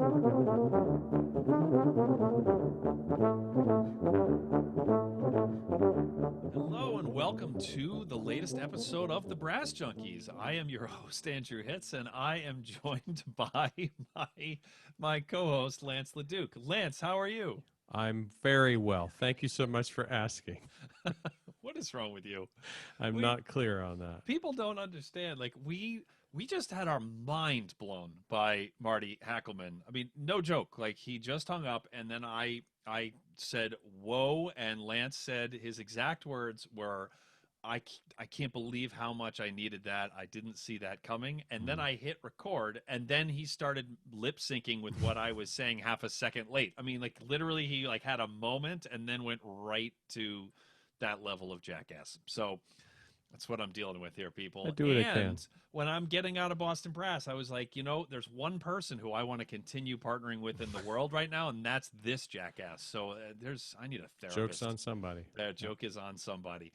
Hello and welcome to the latest episode of the Brass Junkies. I am your host, Andrew Hitz, and I am joined by my co-host, Lance LaDuke. Lance, how are you? I'm very well. Thank you so much for asking. What is wrong with you? I'm not clear on that. People don't understand. Like we just had our mind blown by Marty Hackleman. I mean, no joke. Like he just hung up, and then I said, "Whoa!" and Lance said his exact words were, I can't believe how much I needed that. I didn't see that coming." And then I hit record, and then he started lip syncing with what I was saying half a second late. I mean, like literally, he like had a moment and then went right to that level of jackass. So that's what I'm dealing with here, people. I do what I can. And when I'm getting out of Boston Brass, I was like, you know, there's one person who I want to continue partnering with in the world right now, and that's this jackass. So I need a therapist. Joke's on somebody. That joke is on somebody.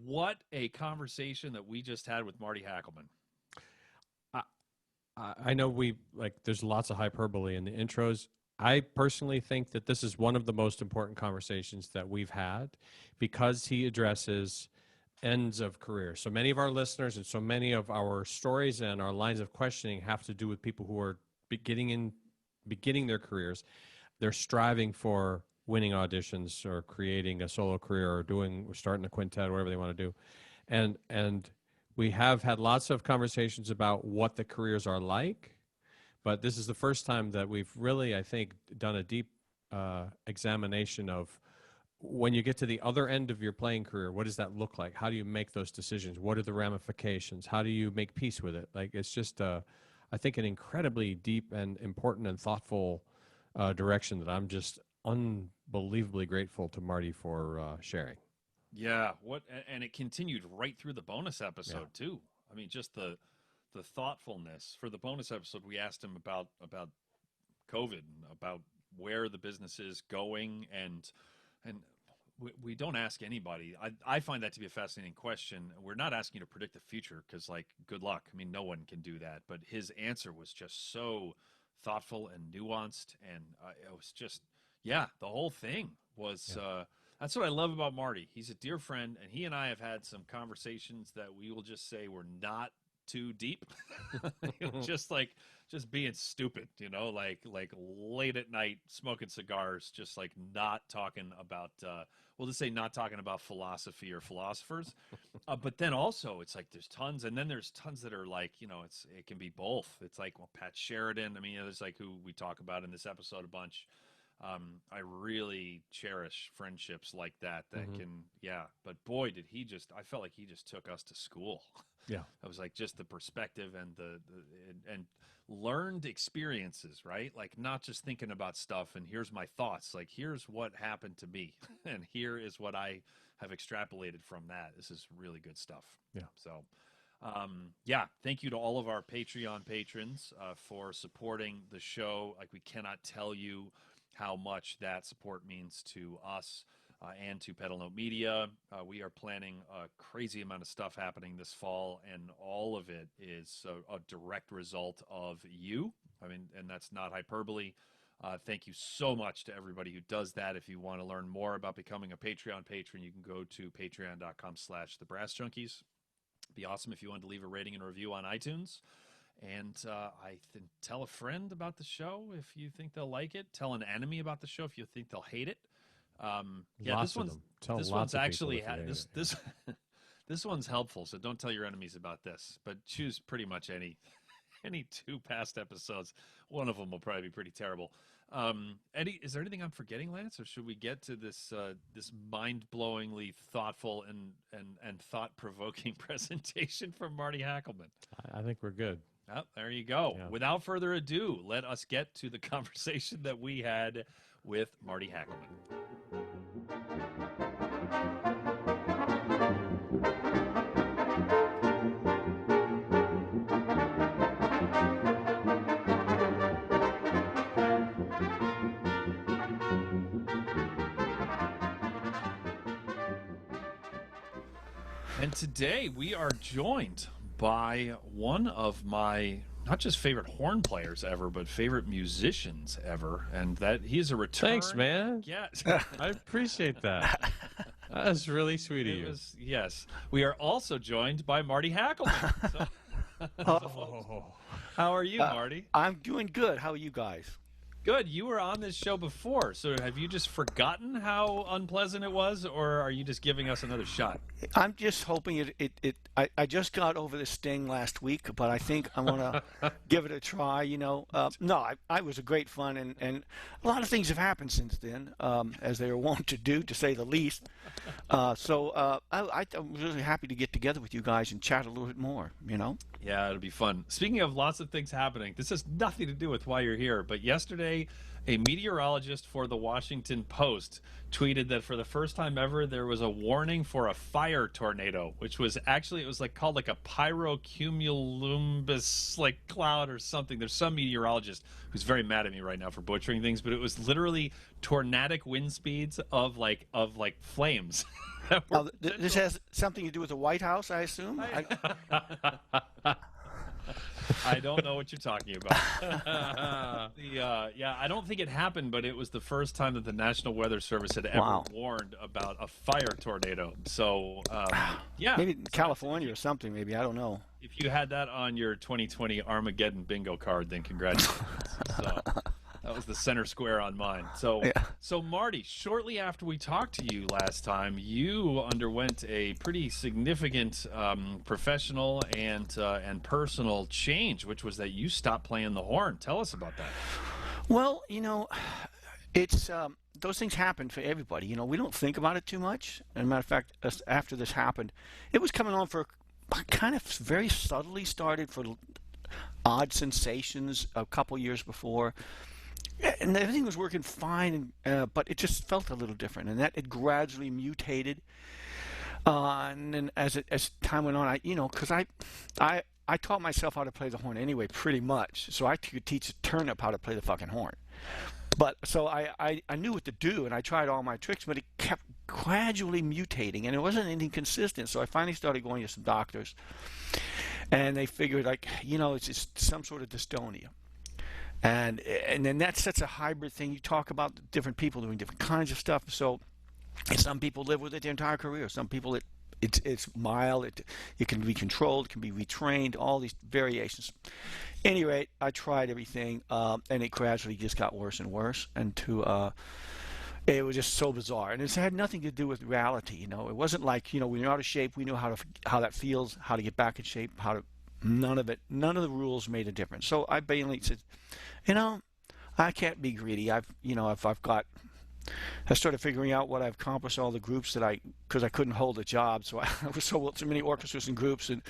What a conversation that we just had with Marty Hackleman. I know there's lots of hyperbole in the intros. I personally think that this is one of the most important conversations that we've had because he addresses ends of career. So many of our listeners and so many of our stories and our lines of questioning have to do with people who are beginning their careers. They're striving for winning auditions or creating a solo career or starting a quintet or whatever they want to do. And we have had lots of conversations about what the careers are like, but this is the first time that we've really, I think, done a deep examination of when you get to the other end of your playing career, what does that look like? How do you make those decisions? What are the ramifications? How do you make peace with it? Like, it's just, I think, an incredibly deep and important and thoughtful direction that I'm just unbelievably grateful to Marty for sharing. Yeah, and it continued right through the bonus episode too. I mean, just the thoughtfulness. For the bonus episode, we asked him about COVID and about where the business is going, and we don't ask anybody. I find that to be a fascinating question. We're not asking you to predict the future because, like, good luck. I mean, no one can do that. But his answer was just so thoughtful and nuanced, and it was just, the whole thing was. That's what I love about Marty. He's a dear friend, and he and I have had some conversations that we will just say were not too deep. just being stupid, you know, like late at night smoking cigars, just like not talking about we'll just say not talking about philosophy or philosophers. But then also it's like there's tons, and then there's tons that are like, you know, it can be both. It's like, well, Pat Sheridan, I mean, there's like who we talk about in this episode a bunch. I really cherish friendships like that can, but boy, I felt like he just took us to school. Yeah. I was like, just the perspective and and learned experiences, right? Like not just thinking about stuff and here's my thoughts, like here's what happened to me and here is what I have extrapolated from that. This is really good stuff. Yeah. So, thank you to all of our Patreon patrons for supporting the show. Like we cannot tell you how much that support means to us and to Pedal Note Media. We are planning a crazy amount of stuff happening this fall, and all of it is a direct result of you. I mean, and that's not hyperbole. Thank you so much to everybody who does that. If you want to learn more about becoming a Patreon patron, you can go to patreon.com/thebrassjunkies. It'd be awesome if you wanted to leave a rating and a review on iTunes. And tell a friend about the show if you think they'll like it. Tell an enemy about the show if you think they'll hate it. This one's actually this one's helpful. So don't tell your enemies about this, but choose pretty much any two past episodes. One of them will probably be pretty terrible. Eddie, is there anything I'm forgetting, Lance, or should we get to this mind-blowingly thoughtful and thought-provoking presentation from Marty Hackleman? I think we're good. Oh, there you go. Yeah. Without further ado, let us get to the conversation that we had with Marty Hackleman. And today we are joined by one of my not just favorite horn players ever, but favorite musicians ever, and that he's a return. Thanks, man. Yes, I appreciate that. That's really sweet of you. Yes, we are also joined by Marty Hackleman. How are you, Marty? I'm doing good. How are you guys? Good. You were on this show before, so have you just forgotten how unpleasant it was, or are you just giving us another shot? I'm just hoping I just got over the sting last week, but I think I want to give it a try. No, I was a great fun, and a lot of things have happened since then, as they are wont to do, to say the least. I'm really happy to get together with you guys and chat a little bit more. Yeah, it'll be fun. Speaking of lots of things happening, this has nothing to do with why you're here, but yesterday, a meteorologist for the Washington Post tweeted that for the first time ever, there was a warning for a fire tornado, which was actually, it was called a pyrocumulonimbus cloud or something. There's some meteorologist who's very mad at me right now for butchering things, but it was literally tornadic wind speeds of flames. This has something to do with the White House, I assume? I don't know what you're talking about. I don't think it happened, but it was the first time that the National Weather Service had ever warned about a fire tornado. So, maybe in California or something. Maybe, I don't know. If you had that on your 2020 Armageddon bingo card, then congratulations. That was the center square on mine. So Marty, shortly after we talked to you last time, you underwent a pretty significant professional and personal change, which was that you stopped playing the horn. Tell us about that. Well, it's those things happen for everybody. We don't think about it too much. As a matter of fact, after this happened, it was coming on for kind of very subtly started for odd sensations a couple years before. And everything was working fine, but it just felt a little different, and that it gradually mutated. And then as time went on, because I taught myself how to play the horn anyway, pretty much. So I could teach a turnip how to play the fucking horn. But so I knew what to do, and I tried all my tricks, but it kept gradually mutating, and it wasn't anything consistent. So I finally started going to some doctors, and they figured it's just some sort of dystonia. And then that's such a hybrid thing. You talk about different people doing different kinds of stuff. So some people live with it their entire career. Some people it's mild. It can be controlled. It can be retrained. All these variations. At any rate, I tried everything, and it gradually just got worse and worse. And it was just so bizarre. And it had nothing to do with reality. It wasn't like when you're out of shape, we knew how that feels, how to get back in shape, none of the rules made a difference. So I basically said, I can't be greedy. I started figuring out what I've accomplished, all the groups because I couldn't hold a job. So I was so many orchestras and groups and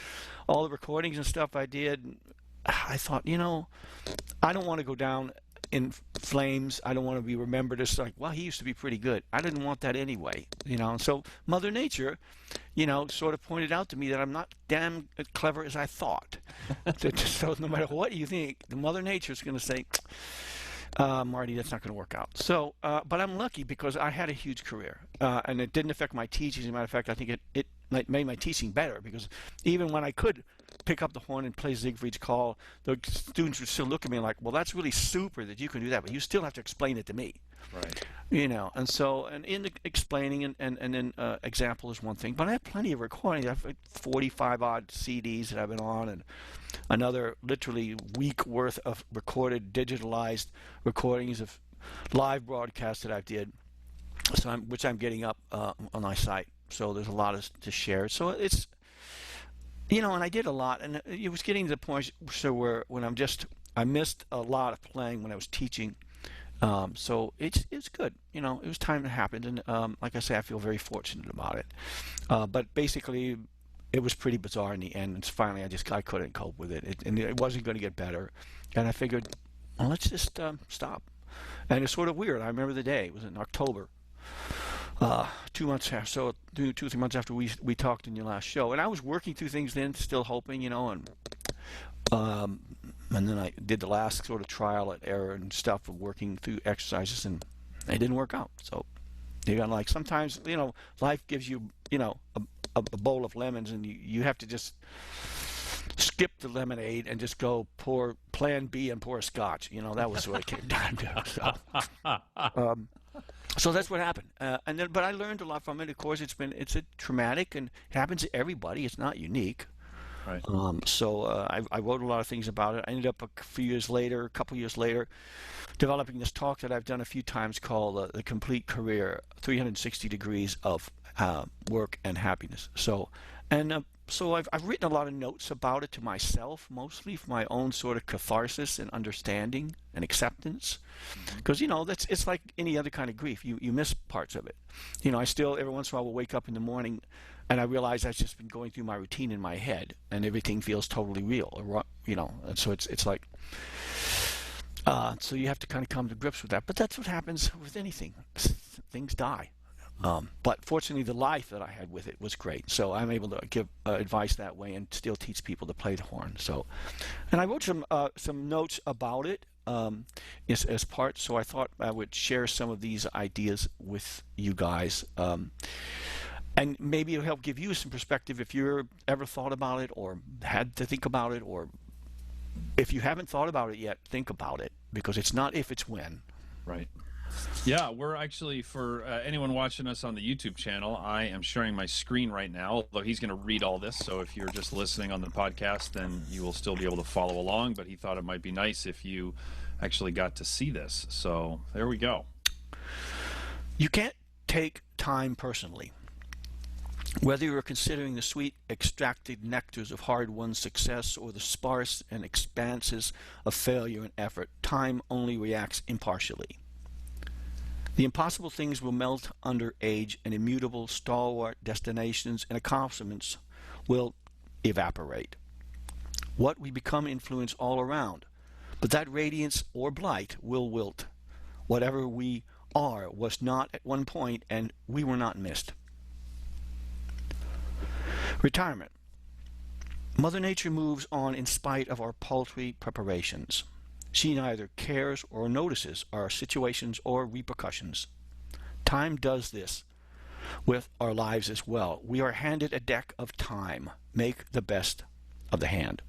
all the recordings and stuff I did. I thought, I don't want to go down in flames. I don't want to be remembered as he used to be pretty good. I didn't want that anyway, And so Mother Nature, sort of pointed out to me that I'm not damn clever as I thought. So no matter what you think, the Mother Nature is going to say, Marty, that's not going to work out. So, but I'm lucky because I had a huge career, and it didn't affect my teaching. As a matter of fact, I think it made my teaching better because even when I could pick up the horn and play Siegfried's Call, the students would still look at me like, well, that's really super that you can do that, but you still have to explain it to me. Right. And so, and in the explaining and then example is one thing, but I have plenty of recordings. I have 45 odd CDs that I've been on, and another literally week worth of recorded, digitalized recordings of live broadcasts that I did, which I'm getting up on my site. So there's a lot to share. So it's, and I did a lot, and it was getting to the point where I missed a lot of playing when I was teaching. So it's good. It was time to happen, and like I say, I feel very fortunate about it. But basically, it was pretty bizarre in the end. And finally, I couldn't cope with it, and it wasn't going to get better. And I figured, well, let's just stop. And it's sort of weird. I remember the day. It was in October. 2 months after, so 2-3 months after we talked in your last show, and I was working through things then, still hoping, and then I did the last sort of trial and error and stuff of working through exercises, and it didn't work out. So you got sometimes life gives you a bowl of lemons, and you have to just skip the lemonade and just go pour Plan B and pour a scotch. That was what it came down to. So that's what happened. But I learned a lot from it. Of course, it's a traumatic, and it happens to everybody. It's not unique. Right. I wrote a lot of things about it. I ended up a couple years later, developing this talk that I've done a few times called The Complete Career, 360 Degrees of Work and Happiness. So I've written a lot of notes about it to myself, mostly for my own sort of catharsis and understanding and acceptance. Because, it's like any other kind of grief. You miss parts of it. I still, every once in a while, will wake up in the morning and I realize I've just been going through my routine in my head and everything feels totally real, and so it's like, so you have to kind of come to grips with that. But that's what happens with anything. Things die. But fortunately, the life that I had with it was great. So I'm able to give advice that way and still teach people to play the horn. So, and I wrote some notes about it as part. So I thought I would share some of these ideas with you guys. And maybe it'll help give you some perspective if you've ever thought about it or had to think about it, or if you haven't thought about it yet, think about it, because it's not if, it's when. Right. Yeah, we're actually, for anyone watching us on the YouTube channel, I am sharing my screen right now, although he's going to read all this, so if you're just listening on the podcast, then you will still be able to follow along, but he thought it might be nice if you actually got to see this. So there we go. You can't take time personally. Whether you are considering the sweet extracted nectars of hard-won success or the sparse and expanses of failure and effort, time only reacts impartially. The impossible things will melt under age, and immutable, stalwart destinations and accomplishments will evaporate. What we become influence all around, but that radiance or blight will wilt. Whatever we are was not at one point, and we were not missed. Retirement. Mother Nature moves on in spite of our paltry preparations. She neither cares or notices our situations or repercussions. Time does this with our lives as well. We are handed a deck of time. Make the best of the hand.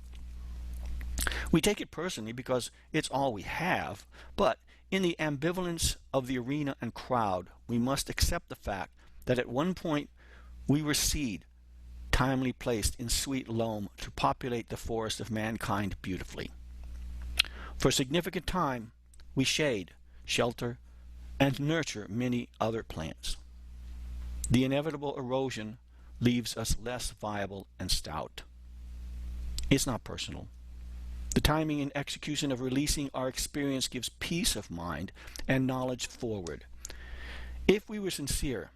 We take it personally because it's all we have, but in the ambivalence of the arena and crowd, we must accept the fact that at one point we were seed, timely placed in sweet loam to populate the forest of mankind beautifully. For a significant time, we shade, shelter, and nurture many other plants. The inevitable erosion leaves us less viable and stout. It's not personal. The timing and execution of releasing our experience gives peace of mind and knowledge forward. If we were sincere,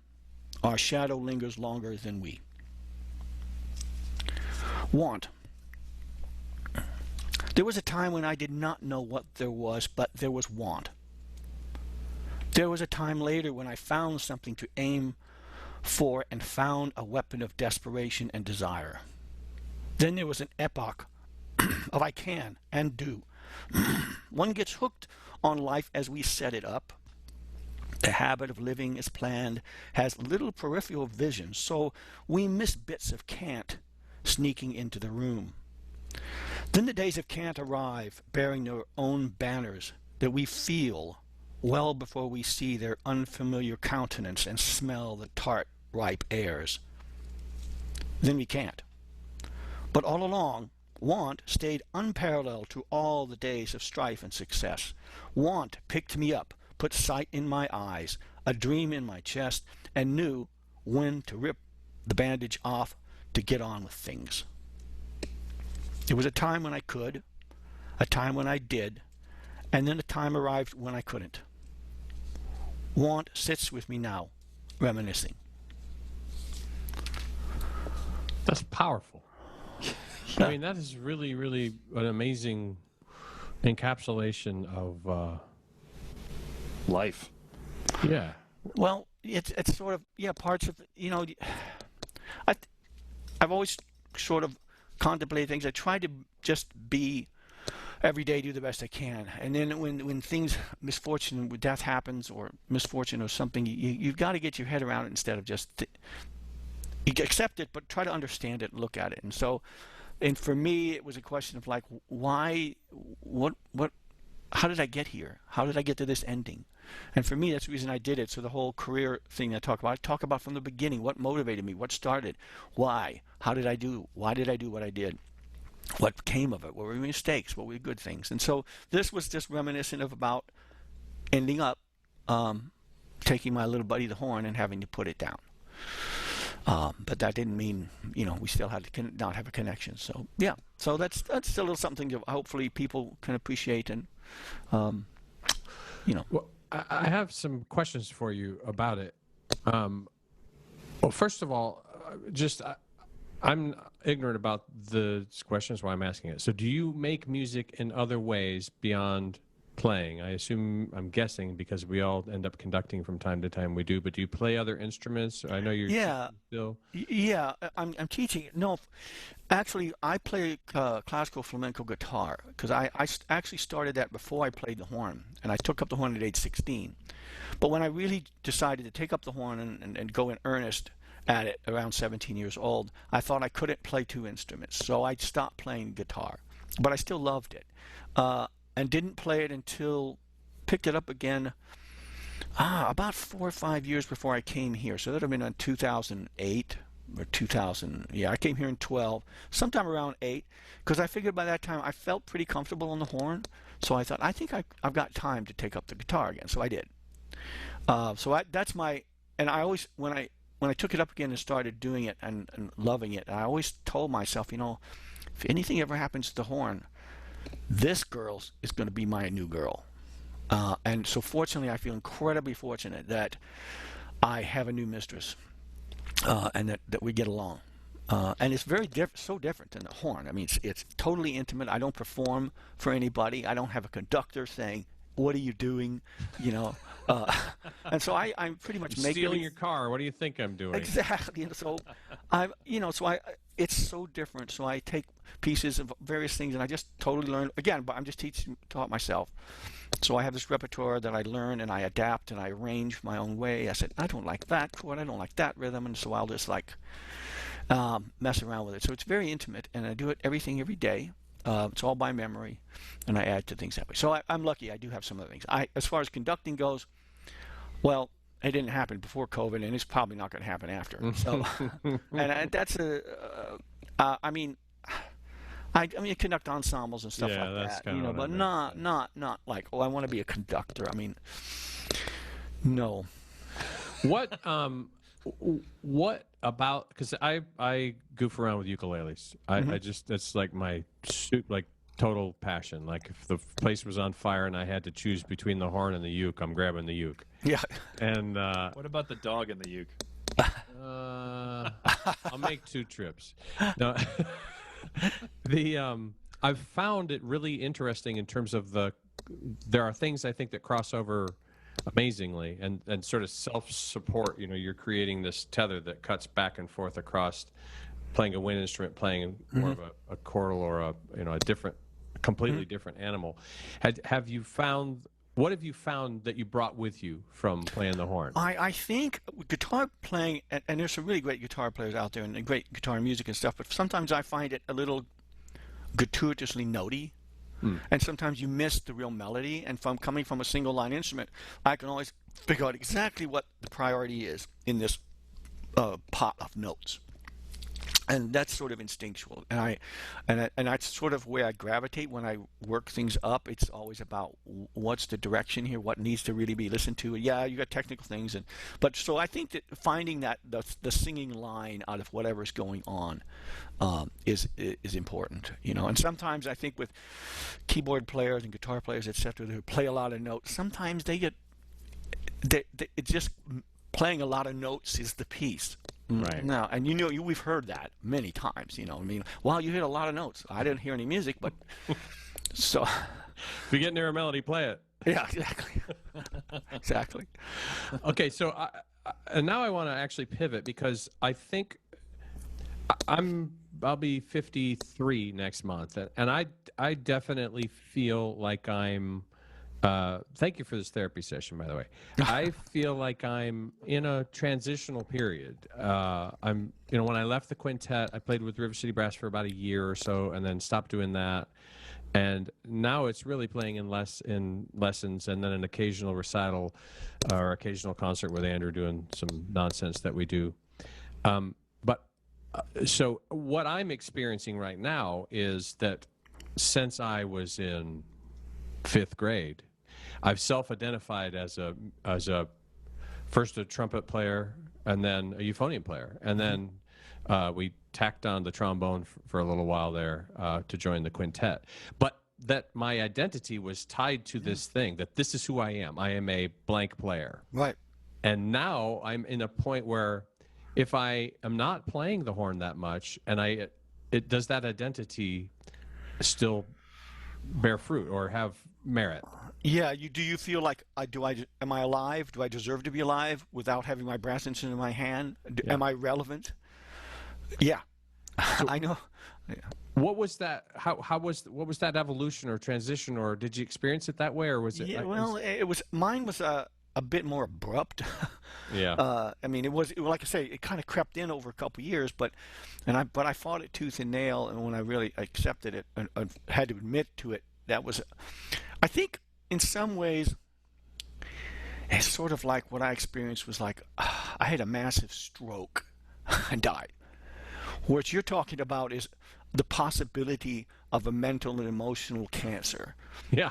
our shadow lingers longer than we. Want. There was a time when I did not know what there was, but there was want. There was a time later when I found something to aim for and found a weapon of desperation and desire. Then there was an epoch of I can and do. One gets hooked on life as we set it up. The habit of living as planned has little peripheral vision, so we miss bits of can't sneaking into the room. Then the days of can't arrive, bearing their own banners that we feel well before we see their unfamiliar countenance and smell the tart, ripe airs. Then we can't. But all along, want stayed unparalleled to all the days of strife and success. Want picked me up, put sight in my eyes, a dream in my chest, and knew when to rip the bandage off to get on with things. There was a time when I could, a time when I did, and then a time arrived when I couldn't. Want sits with me now, reminiscing. That's powerful. I mean, that is really, really an amazing encapsulation of life. Yeah. Well, it's sort of, yeah, parts of, you know, I've always sort of contemplated things. I try to just be every day, do the best I can. And then when things, misfortune, when death happens or misfortune or something, you've got to get your head around it instead of just you accept it, but try to understand it and look at it. And so and for me, it was a question of like, why, what, how did I get here? How did I get to this ending? And for me, that's the reason I did it. So the whole career thing I talk about from the beginning, what motivated me, what started, why, why did I do what I did? What came of it? What were mistakes? What were good things? And so this was just reminiscent of about ending up taking my little buddy the horn and having to put it down. But that didn't mean, we still had to not have a connection. So yeah, so that's still a little something that hopefully people can appreciate and, Well, I have some questions for you about it. Well, first of all, I'm ignorant about the questions, why I'm asking it. So do you make music in other ways beyond playing? I'm guessing, because we all end up conducting from time to time, we do, but do you play other instruments? I know you're still. Yeah, I'm teaching. No, actually, I play classical flamenco guitar because I actually started that before I played the horn, and I took up the horn at age 16. But when I really decided to take up the horn and go in earnest at it around 17 years old, I thought I couldn't play two instruments, so I stopped playing guitar. But I still loved it, and didn't play it until picked it up again about 4 or 5 years before I came here. So that would have been in 2008 or 2000. Yeah, I came here in 12, sometime around 8, because I figured by that time I felt pretty comfortable on the horn. So I thought, I think I've got time to take up the guitar again. So I did. That's my, and I always, when I took it up again and started doing it and loving it, I always told myself, if anything ever happens to the horn, this girl is going to be my new girl. And so fortunately, I feel incredibly fortunate that I have a new mistress and that we get along. And it's very so different than the horn. I mean, it's totally intimate. I don't perform for anybody. I don't have a conductor saying, "What are you doing?" And so I'm pretty much stealing your car. What do you think I'm doing? Exactly. And so it's so different. So I take pieces of various things and I just totally learn again. But I'm just taught myself. So I have this repertoire that I learn and I adapt and I arrange my own way. I said, I don't like that chord. I don't like that rhythm, and so I'll just mess around with it. So it's very intimate, and I do everything every day. It's all by memory, and I add to things that way. So I'm lucky. I do have some other things. As far as conducting goes, well, it didn't happen before COVID, and it's probably not going to happen after. So, and that's I mean, I conduct ensembles and stuff like that, but not like, I want to be a conductor. I mean, no. What about, because I goof around with ukuleles. I just, that's like my total passion. Like if the place was on fire and I had to choose between the horn and the uke, I'm grabbing the uke. Yeah. And what about the dog and the uke? I'll make 2 trips. No. I've found it really interesting in terms of there are things I think that cross over amazingly and sort of self-support. You're creating this tether that cuts back and forth across playing a wind instrument, playing more of a choral or a different, completely different animal. What have you found that you brought with you from playing the horn? I think guitar playing, and there's some really great guitar players out there and great guitar music and stuff, but sometimes I find it a little gratuitously notey. And sometimes you miss the real melody. And coming from a single line instrument, I can always figure out exactly what the priority is in this pot of notes. And that's sort of instinctual, and that's sort of where I gravitate when I work things up. It's always about what's the direction here, what needs to really be listened to. Yeah, you got technical things, but so I think that finding that the singing line out of whatever's going on is important, And sometimes I think with keyboard players and guitar players, etc., who play a lot of notes, sometimes it's just playing a lot of notes is the piece. Right. No, and we've heard that many times. Wow, you hit a lot of notes. I didn't hear any music, but so. If you get near a melody, play it. Yeah, exactly. Exactly. Okay, so and now I want to actually pivot because I think I'll be 53 next month, and I definitely feel like I'm Thank you for this therapy session, by the way. I feel like I'm in a transitional period. When I left the quintet, I played with River City Brass for about a year or so, and then stopped doing that. And now it's really playing in lessons, and then an occasional recital or occasional concert with Andrew doing some nonsense that we do. So what I'm experiencing right now is that since I was in 5th grade, I've self-identified as first a trumpet player and then a euphonium player, and then we tacked on the trombone for a little while there to join the quintet. But that my identity was tied to this thing, that this is who I am. I am a blank player. Right. And now I'm in a point where if I am not playing the horn that much, and does that identity still bear fruit or have merit? Yeah, do you feel like am I alive? Do I deserve to be alive without having my brass instrument in my hand? Yeah. Am I relevant? Yeah, So, I know. Yeah. What was that? What was that evolution or transition, or did you experience it that way, or was it? Yeah, mine was a bit more abrupt. Yeah. I mean, it was like I say, it kind of crept in over a couple of years, but I fought it tooth and nail, and when I really accepted it and had to admit to it, that was, I think, in some ways, it's sort of like what I experienced was like I had a massive stroke and died. What you're talking about is the possibility of a mental and emotional cancer. Yeah.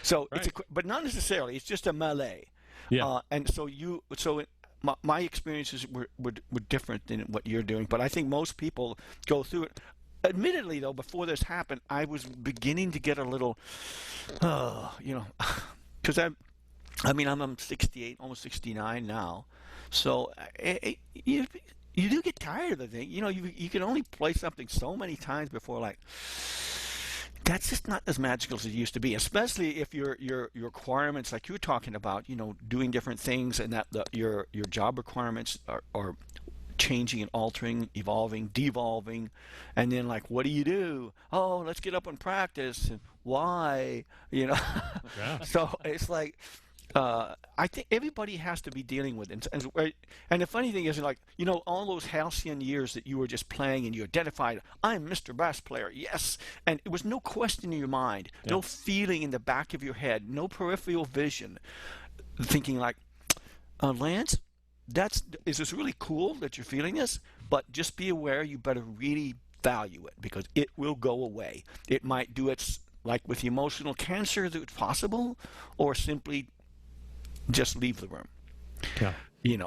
So right. but not necessarily. It's just a melee. Yeah. And my experiences were different than what you're doing, but I think most people go through it. Admittedly, though, before this happened, I was beginning to get a little, because I'm 68, almost 69 now, so you do get tired of the thing. You can only play something so many times before, like, that's just not as magical as it used to be, especially if your requirements, like you were talking about, doing different things, and that your job requirements are changing and altering, evolving, devolving, and then, like, what do you do? Oh, let's get up and practice. And why? Yeah. So it's like, I think everybody has to be dealing with it. And the funny thing is, like, all those halcyon years that you were just playing and you identified, I'm Mr. Bass Player, yes. And it was no question in your mind, no feeling in the back of your head, no peripheral vision, thinking like, Lance, is this really cool that you're feeling this? But just be aware, you better really value it, because it will go away. It might do it, like with the emotional cancer, that it's possible, or simply just leave the room. Yeah.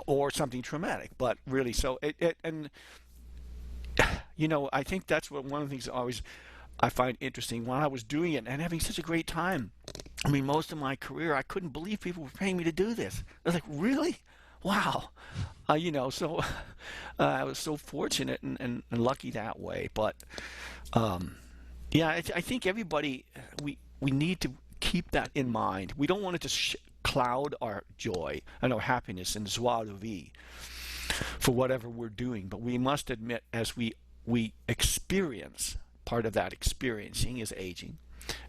Or something traumatic. But really, so I think that's one of the things I find interesting when I was doing it and having such a great time. I mean, most of my career, I couldn't believe people were paying me to do this. I was like, really? Wow. So I was so fortunate and lucky that way. But I think everybody, we need to keep that in mind. We don't want it to cloud our joy and our happiness and joie de vivre for whatever we're doing. But we must admit, as we experience, part of that experiencing is aging.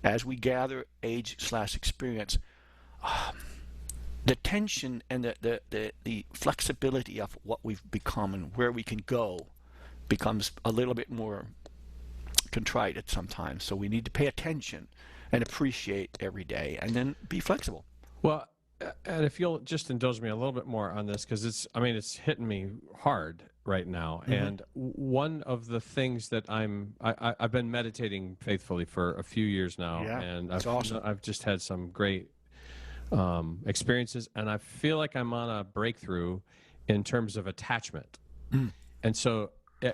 As we gather age/experience, the tension and the flexibility of what we've become and where we can go becomes a little bit more contrite at sometimes. So we need to pay attention and appreciate every day, and then be flexible. Well, and if you'll just indulge me a little bit more on this, because it's hitting me hard right now. Mm-hmm. And one of the things that I've been meditating faithfully for a few years now, and I've just had some great experiences, and I feel like I'm on a breakthrough in terms of attachment. And so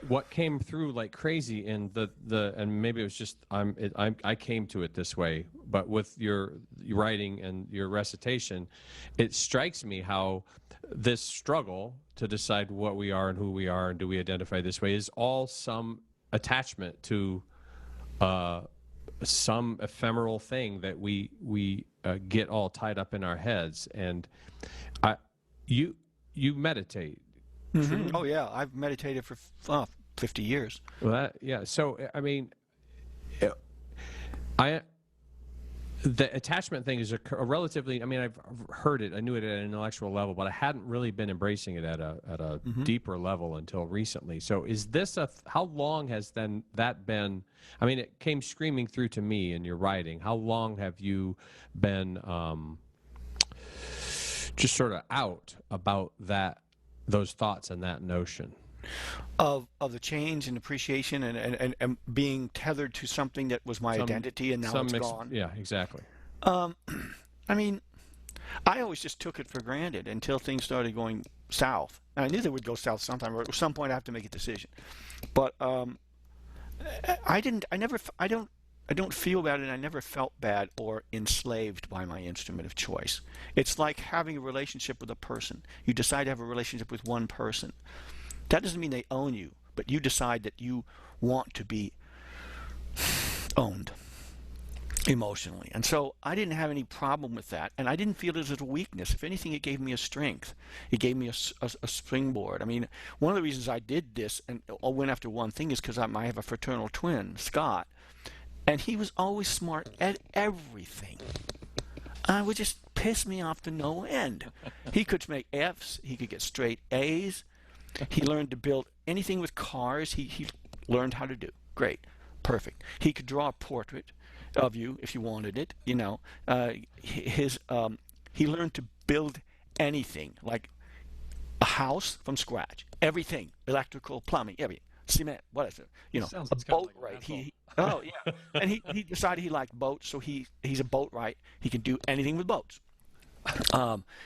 what came through like crazy in and maybe it was just I came to it this way, but with your writing and your recitation, it strikes me how this struggle to decide what we are and who we are and do we identify this way is all some attachment to some ephemeral thing that we get all tied up in our heads. And you meditate. Mm-hmm. Oh yeah, I've meditated for 50 years. Well, So I mean, The attachment thing is a relatively, I mean, I've heard it, I knew it at an intellectual level, but I hadn't really been embracing it at a deeper level until recently. So is this how long has then that been, I mean, it came screaming through to me in your writing. How long have you been just sort of out about those thoughts and that notion? Of the change and appreciation and being tethered to something that was my identity, and now it's gone. Yeah, exactly. I mean, I always just took it for granted until things started going south. And I knew they would go south sometime, or at some point I have to make a decision. But I don't feel bad, and I never felt bad or enslaved by my instrument of choice. It's like having a relationship with a person. You decide to have a relationship with one person. That doesn't mean they own you, but you decide that you want to be owned emotionally. And so I didn't have any problem with that, and I didn't feel it as a weakness. If anything, it gave me a strength. It gave me a springboard. I mean, one of the reasons I did this and I went after one thing is because I have a fraternal twin, Scott, and he was always smart at everything. It would just piss me off to no end. He could make F's. He could get straight A's. He learned to build anything with cars. He learned how to do. Great. Perfect. He could draw a portrait of you if you wanted it. You know, he learned to build anything, like a house from scratch. Everything. Electrical, plumbing, everything. Cement, what is it? You know, a boat right. Oh, yeah. And he decided he liked boats, so he's a boatwright. He can do anything with boats.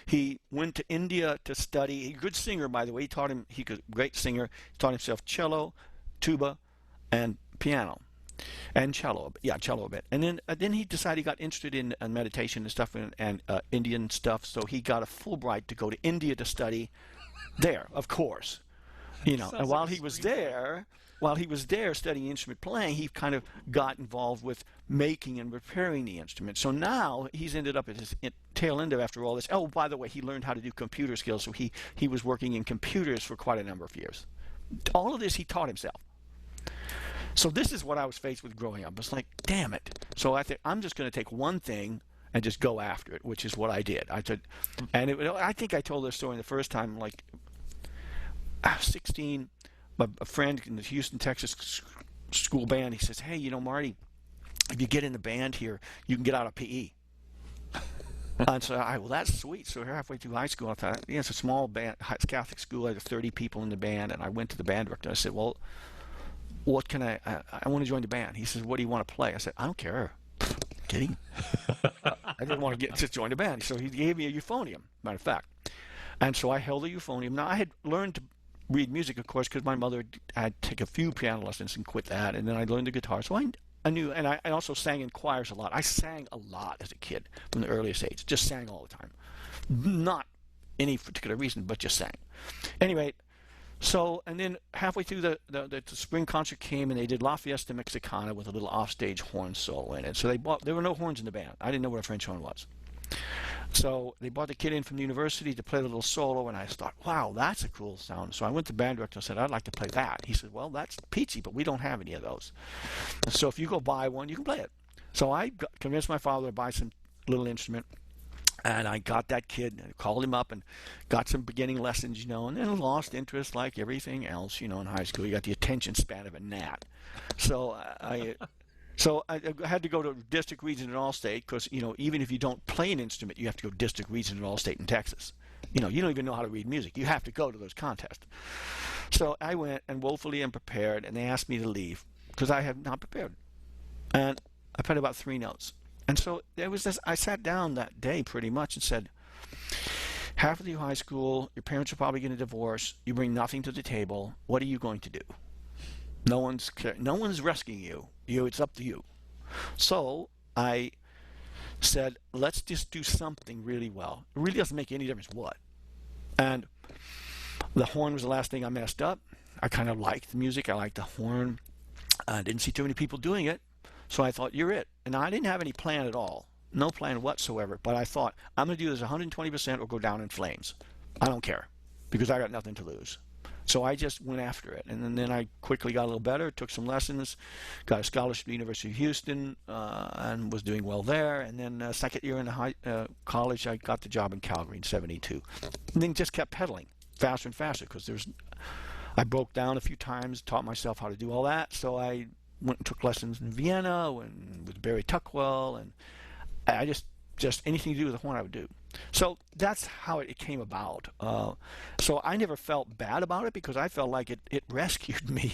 He went to India to study. He's a good singer, by the way. He's a great singer. He taught himself cello, tuba, and piano, and cello. Yeah, cello a bit. And then he decided he got interested in meditation and stuff and Indian stuff. So he got a Fulbright to go to India to study there, of course. You know, and while he was there studying instrument playing, he kind of got involved with making and repairing the instrument. So now he's ended up at his tail end of after all this. Oh, by the way, he learned how to do computer skills, so he was working in computers for quite a number of years. All of this he taught himself. So this is what I was faced with growing up. It's like, damn it. So I think I'm just going to take one thing and just go after it, which is what I did. I think I told this story the first time, like, I was 16. A friend in the Houston, Texas school band, he says, hey, you know, Marty, if you get in the band here, you can get out of PE. And so well, that's sweet. So halfway through high school, I thought, yeah, it's a small band, Catholic school. I had 30 people in the band, and I went to the band director. I said, well, what can I want to join the band. He says, what do you want to play? I said, I don't care. Kidding? I didn't want to just join the band. So he gave me a euphonium, matter of fact. And so I held a euphonium. Now, I had learned to read music, of course, because my mother had taken a few piano lessons and quit that, and then I learned the guitar. So I knew, and I also sang in choirs a lot. I sang a lot as a kid from the earliest age, just sang all the time. Not any particular reason, but just sang. Anyway, so, and then halfway through the spring concert came, and they did La Fiesta Mexicana with a little offstage horn solo in it. So there were no horns in the band. I didn't know what a French horn was. So they brought the kid in from the university to play the little solo, and I thought, wow, that's a cool sound. So I went to the band director and said, I'd like to play that. He said, well, that's peachy, but we don't have any of those. So if you go buy one, you can play it. So I convinced my father to buy some little instrument, and I got that kid and called him up and got some beginning lessons, you know, and then lost interest like everything else, you know, in high school. You got the attention span of a gnat. So So I had to go to district, region, and all-state because, you know, even if you don't play an instrument, you have to go district, region, and all-state in Texas. You know, you don't even know how to read music. You have to go to those contests. So I went and woefully unprepared, and they asked me to leave because I had not prepared. And I played about 3 notes. And so there was this. I sat down that day pretty much and said, half of you high school, your parents are probably going to divorce. You bring nothing to the table. What are you going to do? No one's rescuing you. It's up to you. So I said, let's just do something really well. It really doesn't make any difference what. And the horn was the last thing I messed up. I kind of liked the music. I liked the horn. I didn't see too many people doing it. So I thought, you're it. And I didn't have any plan at all. No plan whatsoever. But I thought, I'm going to do this 120% or go down in flames. I don't care because I got nothing to lose. So I just went after it, and then I quickly got a little better, took some lessons, got a scholarship to the University of Houston, and was doing well there. And then second year in college, I got the job in Calgary in '72, and then just kept pedaling faster and faster because I broke down a few times, taught myself how to do all that. So I went and took lessons in Vienna and with Barry Tuckwell, and I just anything to do with the horn I would do. So that's how it came about. So I never felt bad about it because I felt like it rescued me.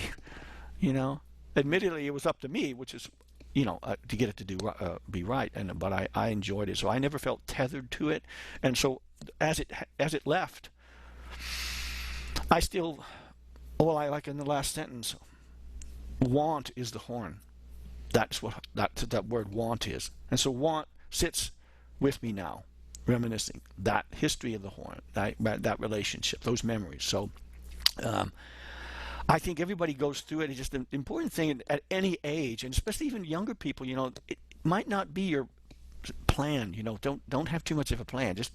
Admittedly, it was up to me, which is, to get it to be right. But I enjoyed it, so I never felt tethered to it. And so as it left, I still, I like in the last sentence, want is the horn. That's what that word want is. And so want sits with me now, reminiscing that history of the horn, that relationship, those memories. So I think everybody goes through it. It's just an important thing at any age, and especially even younger people, it might not be your plan. Don't have too much of a plan. Just,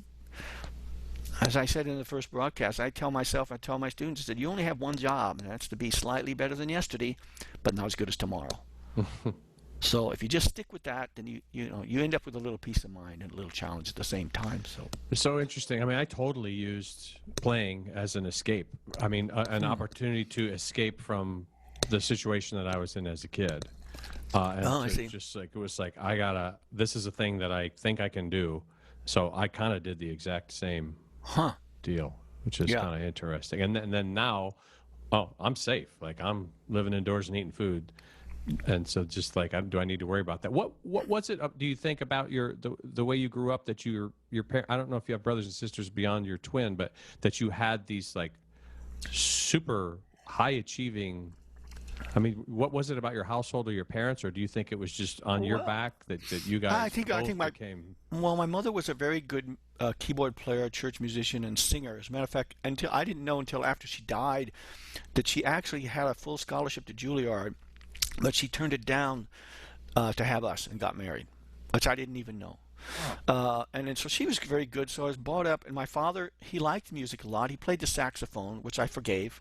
as I said in the first broadcast, I tell my students, I said, you only have one job, and that's to be slightly better than yesterday, but not as good as tomorrow. So if you just stick with that, then you end up with a little peace of mind and a little challenge at the same time. So it's so interesting. I mean, I totally used playing as an escape. I mean, an opportunity to escape from the situation that I was in as a kid. I see. Just like it was like this is a thing that I think I can do. So I kind of did the exact same deal, which is kind of interesting. And then now, I'm safe. Like I'm living indoors and eating food. And so just like, do I need to worry about that? What was it, do you think about the way you grew up, that your parents, I don't know if you have brothers and sisters beyond your twin, but that you had these like super high achieving, I mean, what was it about your household or your parents, or do you think it was just on your back that you guys I think became? Well, my mother was a very good keyboard player, church musician, and singer. As a matter of fact, I didn't know until after she died that she actually had a full scholarship to Juilliard, but she turned it down to have us and got married, which I didn't even know. And then so she was very good. So I was brought up, and my father, he liked music a lot. He played the saxophone, which I forgave.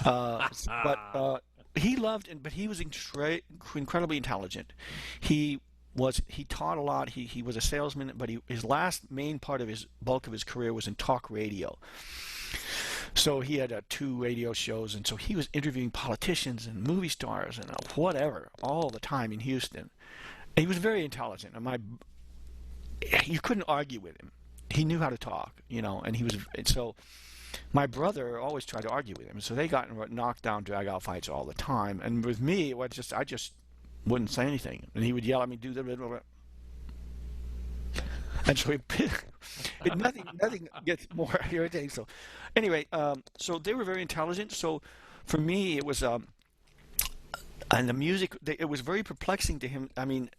But he loved, but he was incredibly intelligent. He taught a lot. He was a salesman, but his last main part of bulk of his career was in talk radio. So he had 2 radio shows, and so he was interviewing politicians and movie stars and whatever all the time in Houston. And he was very intelligent, and you couldn't argue with him. He knew how to talk, and so my brother always tried to argue with him. So they got in knockdown, drag-out fights all the time. And with me, I just wouldn't say anything, and he would yell at me, "Do the blah, blah, blah." And so nothing gets more irritating. So anyway, so they were very intelligent. So for me, it was, and the music, it was very perplexing to him. I mean,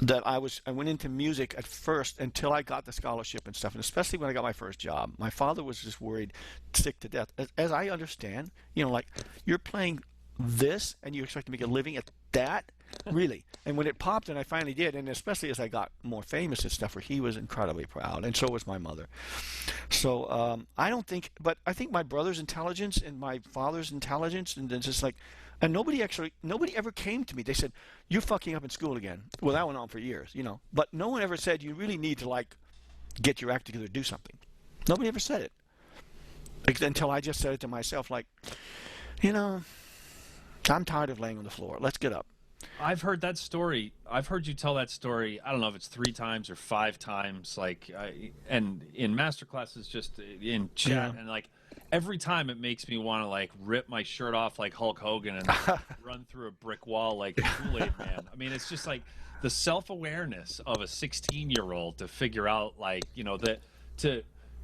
that I went into music at first until I got the scholarship and stuff, and especially when I got my first job. My father was just worried, sick to death. As I understand, like you're playing this and you expect to make a living at that? Really? And when it popped, and I finally did, and especially as I got more famous and stuff, where he was incredibly proud, and so was my mother. So I think my brother's intelligence and my father's intelligence, and it's just like, and nobody ever came to me. They said, "You're fucking up in school again." Well, that went on for years, but no one ever said, "You really need to get your act together, do something." Nobody ever said it, until I just said it to myself, like, I'm tired of laying on the floor. Let's get up. I've heard that story. I've heard you tell that story. I don't know if it's 3 times or 5 times, and in master classes, just in chat, and every time it makes me want to rip my shirt off like Hulk Hogan and run through a brick wall like Kool-Aid Man. I mean, it's just the self-awareness of a 16-year-old to figure out I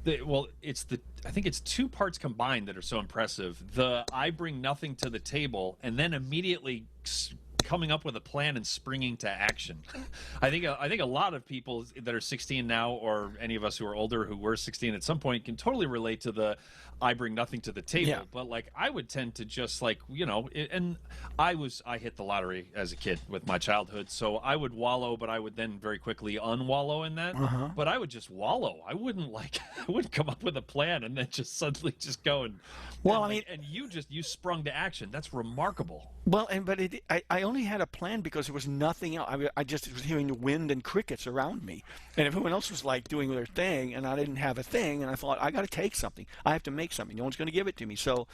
think it's 2 parts combined that are so impressive. I bring nothing to the table, and then immediately coming up with a plan and springing to action. I think a lot of people that are 16 now, or any of us who are older who were 16 at some point, can totally relate to the I bring nothing to the table. Yeah. But like I would tend to just like, you know, and I hit the lottery as a kid with my childhood, so I would wallow, but I would then very quickly unwallow in that. But I would just wallow. I wouldn't come up with a plan and then just suddenly just go and you sprung to action. That's remarkable. Well, I only had a plan because there was nothing else. I just was hearing the wind and crickets around me, and everyone else was like doing their thing, and I didn't have a thing. And I thought, I got to take something. I have to make something. No one's going to give it to me. So,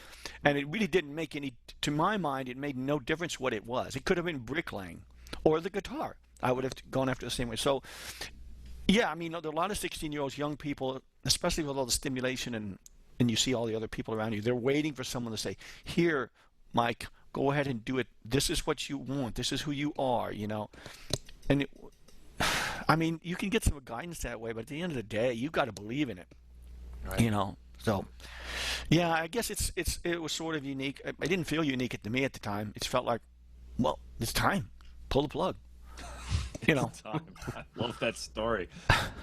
and it really didn't make any. To my mind, it made no difference what it was. It could have been bricklaying or the guitar. I would have gone after the same way. So, yeah, I mean, there are a lot of 16-year-olds, young people, especially with all the stimulation and you see all the other people around you. They're waiting for someone to say, "Here, Mike, go ahead and do it. This is what you want. This is who you are," you know. And I mean, you can get some guidance that way, but at the end of the day, you got to believe in it, right. You know. So, yeah, I guess it was sort of unique. It didn't feel unique to me at the time. It felt like, well, it's time. Pull the plug. You know. I love that story,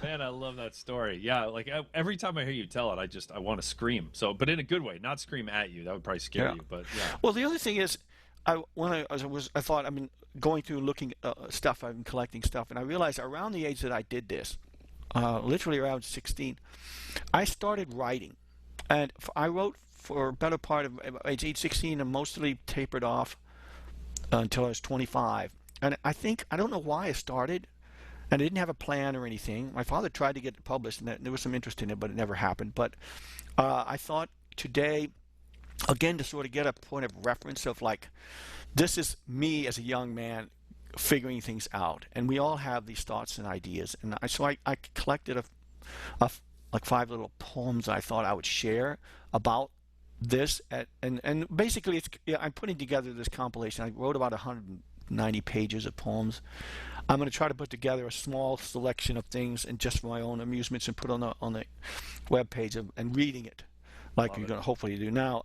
man. I love that story. Yeah, like every time I hear you tell it, I want to scream. So, but in a good way, not scream at you. That would probably scare you. But yeah. Well, the other thing is, I thought, I mean, going through looking stuff, I've been collecting stuff, and I realized around the age that I did this, literally around 16, I started writing, and I wrote for a better part of age 16, and mostly tapered off until I was 25. And I don't know why I started, and I didn't have a plan or anything. My father tried to get it published, and there was some interest in it, but it never happened. But I thought today, again, to sort of get a point of reference of like, this is me as a young man figuring things out, and we all have these thoughts and ideas. And so I collected like 5 little poems I thought I would share about this, and basically I'm putting together this compilation. I wrote about 190 pages of poems. I'm going to try to put together a small selection of things and just for my own amusements and put on the web page and reading it, like you're going to hopefully do now,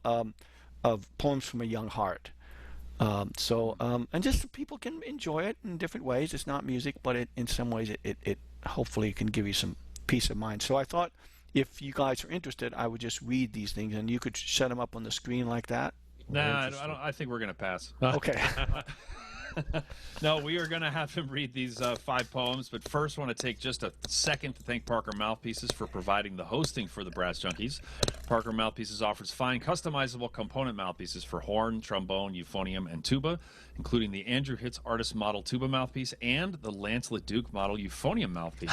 of poems from a young heart. And just so people can enjoy it in different ways. It's not music, but in some ways it hopefully can give you some peace of mind. So I thought if you guys are interested, I would just read these things and you could set them up on the screen like that. Nah, I think we're going to pass. Okay. No, we are going to have him read these 5 poems, but first want to take just a second to thank Parker Mouthpieces for providing the hosting for the Brass Junkies. Parker Mouthpieces offers fine customizable component mouthpieces for horn, trombone, euphonium, and tuba, including the Andrew Hitz Artist Model tuba mouthpiece and the Lance LaDuke Model euphonium mouthpiece.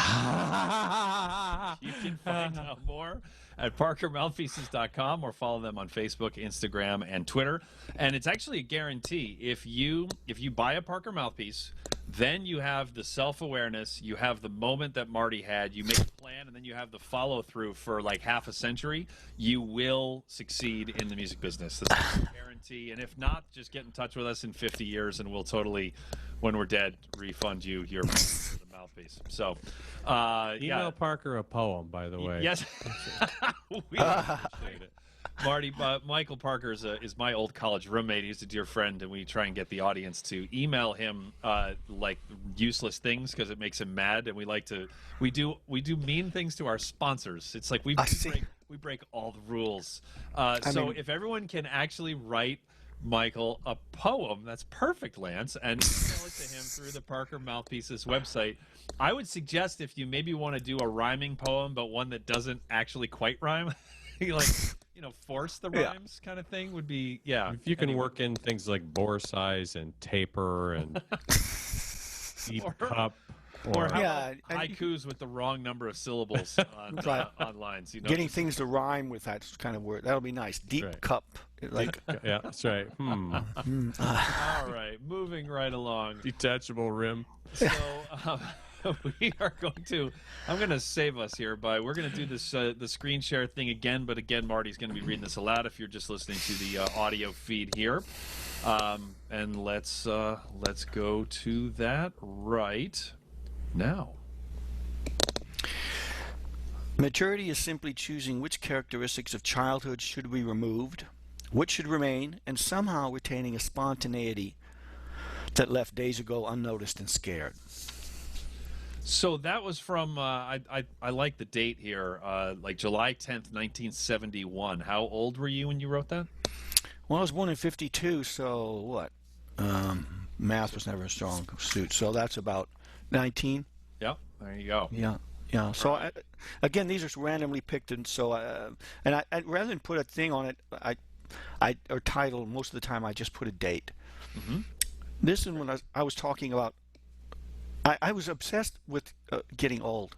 You can find out more at parkermouthpieces.com or follow them on Facebook, Instagram, and Twitter. And it's actually a guarantee. If you buy a Parker mouthpiece, then you have the self-awareness, you have the moment that Marty had, you make a plan, and then you have the follow-through for like half a century, you will succeed in the music business. That's a guarantee. And if not, just get in touch with us in 50 years, and we'll totally, when we're dead, refund you your for the mouthpiece. So, email Parker a poem, by the way. Yes. We appreciate it. Marty, Michael Parker is my old college roommate. He's a dear friend, and we try and get the audience to email him like useless things because it makes him mad. And we do mean things to our sponsors. It's like we break all the rules. So if everyone can actually write Michael a poem, that's perfect, Lance, and email it to him through the Parker Mouthpieces website. I would suggest if you maybe want to do a rhyming poem, but one that doesn't actually quite rhyme, like, force the rhymes kind of thing would be, yeah. If you can work in things like bore size and taper and deep cup. Or haikus with the wrong number of syllables on lines. Getting things to rhyme with that kind of word. That'll be nice. Deep cup. Like, yeah, that's right. All right, moving right along. Detachable rim. So we are I'm going to save us here we're going to do this the screen share thing again, but again, Marty's going to be reading this aloud if you're just listening to the audio feed here. And let's go to that right now. Maturity is simply choosing which characteristics of childhood should be removed, which should remain, and somehow retaining a spontaneity that left days ago unnoticed and scared. So that was from I like the date here, like July 10th, 1971. How old were you when you wrote that? Well, I was born in 52, so what? Math was never a strong suit, so that's about 19. Yeah, there you go. Yeah. Yeah. So again, these are randomly picked, and so and I rather than put a thing on it, I or title, most of the time I just put a date. Mm-hmm. This is when I was talking about. I was obsessed with getting old.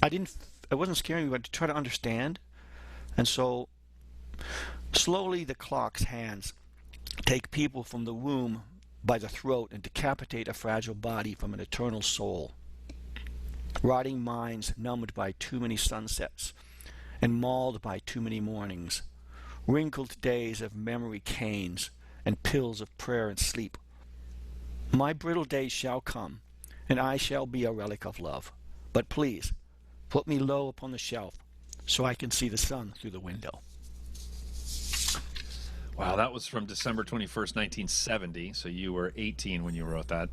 It wasn't scaring me, but to try to understand, and so slowly the clock's hands take people from the womb by the throat and decapitate a fragile body from an eternal soul. Rotting minds numbed by too many sunsets and mauled by too many mornings. Wrinkled days of memory canes and pills of prayer and sleep. My brittle days shall come, and I shall be a relic of love. But please, put me low upon the shelf so I can see the sun through the window. Wow, that was from December 21st, 1970. So you were 18 when you wrote that.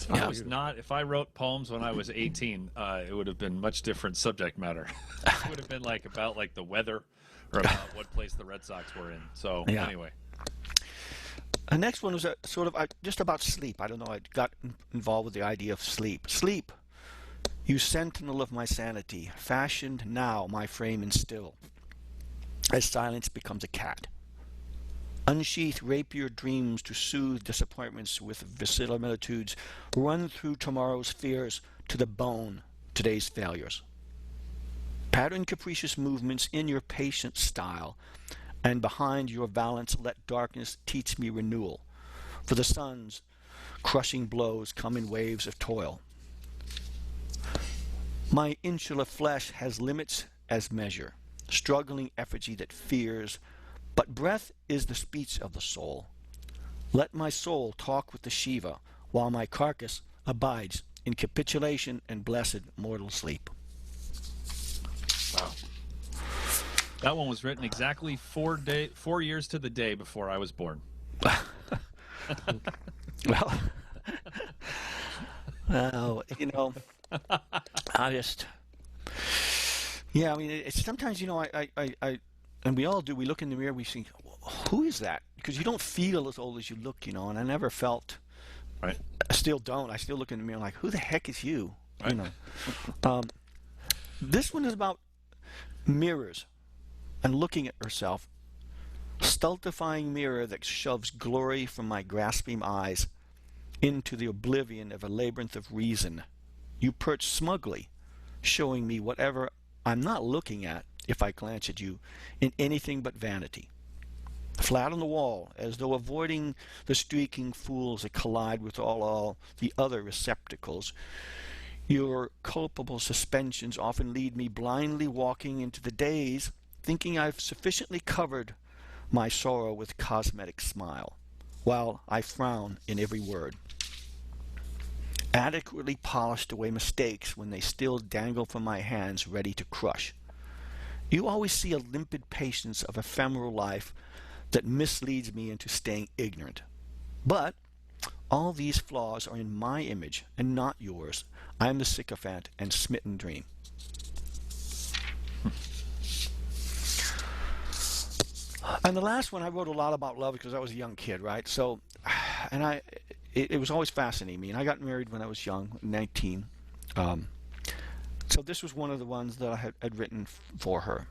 Yeah. I was not. If I wrote poems when I was 18, it would have been much different subject matter. It would have been like about like the weather or about what place the Red Sox were in. So anyway. The next one was sort of just about sleep. I don't know. I got involved with the idea of sleep. Sleep, you sentinel of my sanity, fashioned now my frame and still, as silence becomes a cat. Unsheath rapier dreams to soothe disappointments with verisimilitudes. Run through tomorrow's fears to the bone today's failures. Pattern capricious movements in your patient style, and behind your valance let darkness teach me renewal. For the sun's crushing blows come in waves of toil. My insular flesh has limits as measure, struggling effigy that fears, but breath is the speech of the soul. Let my soul talk with the Shiva, while my carcass abides in capitulation and blessed mortal sleep. Wow. That one was written exactly 4 years to the day before I was born. Well, I just, I mean, it's sometimes, I and we all do, we look in the mirror, we think, who is that? Because you don't feel as old as you look, and I never felt, right? I still don't. I still look in the mirror like, who the heck is you? Right. This one is about mirrors and looking at herself. Stultifying mirror that shoves glory from my grasping eyes into the oblivion of a labyrinth of reason. You perch smugly, showing me whatever I'm not looking at if I glance at you in anything but vanity. Flat on the wall, as though avoiding the streaking fools that collide with all the other receptacles, your culpable suspensions often lead me blindly walking into the days, thinking I've sufficiently covered my sorrow with cosmetic smile, while I frown in every word. Adequately polished away mistakes when they still dangle from my hands ready to crush. You always see a limpid patience of ephemeral life that misleads me into staying ignorant. But all these flaws are in my image and not yours. I am the sycophant and smitten dream. And the last one, I wrote a lot about love because I was a young kid, right? So, and it was always fascinating me. And I got married when I was young, 19. So this was one of the ones that I had written for her.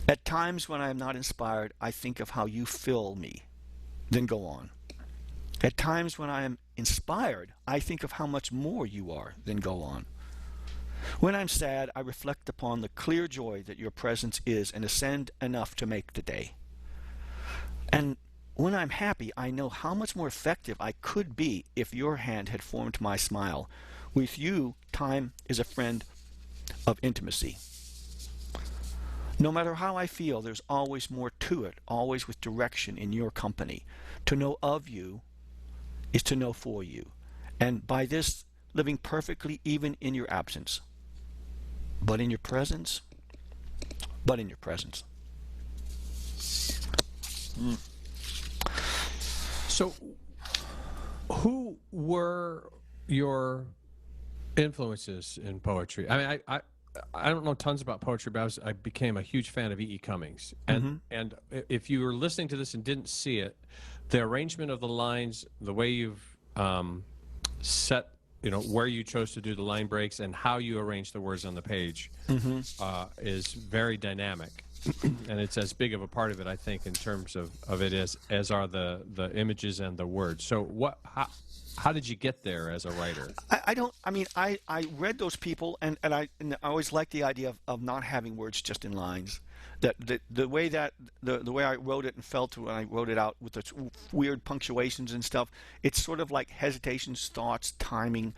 At times when I am not inspired, I think of how you fill me, then go on. At times when I am inspired, I think of how much more you are, then go on. When I'm sad, I reflect upon the clear joy that your presence is and ascend enough to make the day. And when I'm happy, I know how much more effective I could be if your hand had formed my smile. With you, time is a friend of intimacy. No matter how I feel, there's always more to it, always with direction in your company. To know of you is to know for you, and by this, living perfectly even in your absence. But in your presence, So Who were your influences in poetry? I mean, I don't know tons about poetry, but I became a huge fan of E.E. Cummings. And if you were listening to this and didn't see it, the arrangement of the lines, the way you've set, where you chose to do the line breaks and how you arrange the words on the page is very dynamic. And it's as big of a part of it, I think, in terms of it as are the images and the words. So how did you get there as a writer? I read those people, and I always liked the idea of not having words just in lines. That the way I wrote it and felt when I wrote it out with the weird punctuations and stuff, it's sort of like hesitations, thoughts, timing.